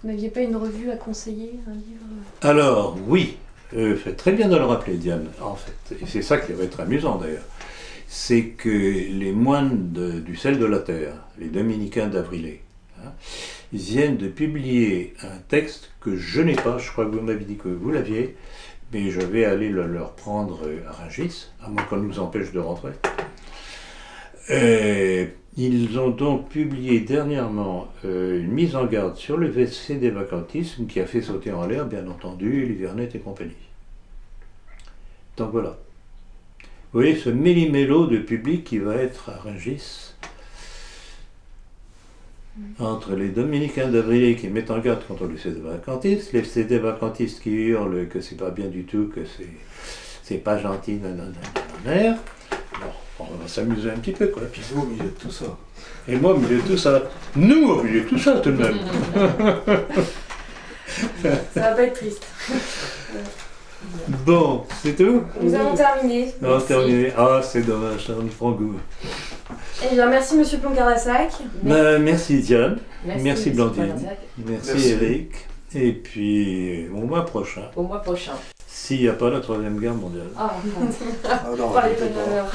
vous n'aviez pas une revue à conseiller, un livre? Alors, oui, faites très bien de le rappeler, Diane, en fait. Et c'est ça qui va être amusant, d'ailleurs. C'est que les moines du sel de la terre, les dominicains d'Avrilé, ils viennent de publier un texte que je n'ai pas, je crois que vous m'avez dit que vous l'aviez, mais je vais aller le leur prendre à Rungis, à moins qu'on nous empêche de rentrer. Ils ont donc publié dernièrement une mise en garde sur le sédévacantisme qui a fait sauter en l'air, bien entendu, l'Hivernette et compagnie. Donc voilà. Vous voyez ce méli-mélo de public qui va être à Rungis, entre les dominicains d'Avrilé qui mettent en garde contre le sédévacantisme, les sédévacantistes qui hurlent que c'est pas bien du tout, que c'est pas gentil, nanana. Bon, on va s'amuser un petit peu, quoi. Puis vous au milieu de tout ça. Et moi au milieu de tout ça. Nous au milieu de tout ça, tout de même. Ça va pas être triste. Bon, c'est tout? Nous avons terminé. On va terminer. Ah, c'est dommage, ça me prend goût. Eh bien, merci Monsieur Ploncarassac. Merci Diane. Merci Blandine. Ploncarassac. Merci Eric. Et puis au mois prochain. Au mois prochain. S'il n'y a pas la Troisième Guerre mondiale. Ah, Ah non, Pas les peut-être bonnes pas. valeurs.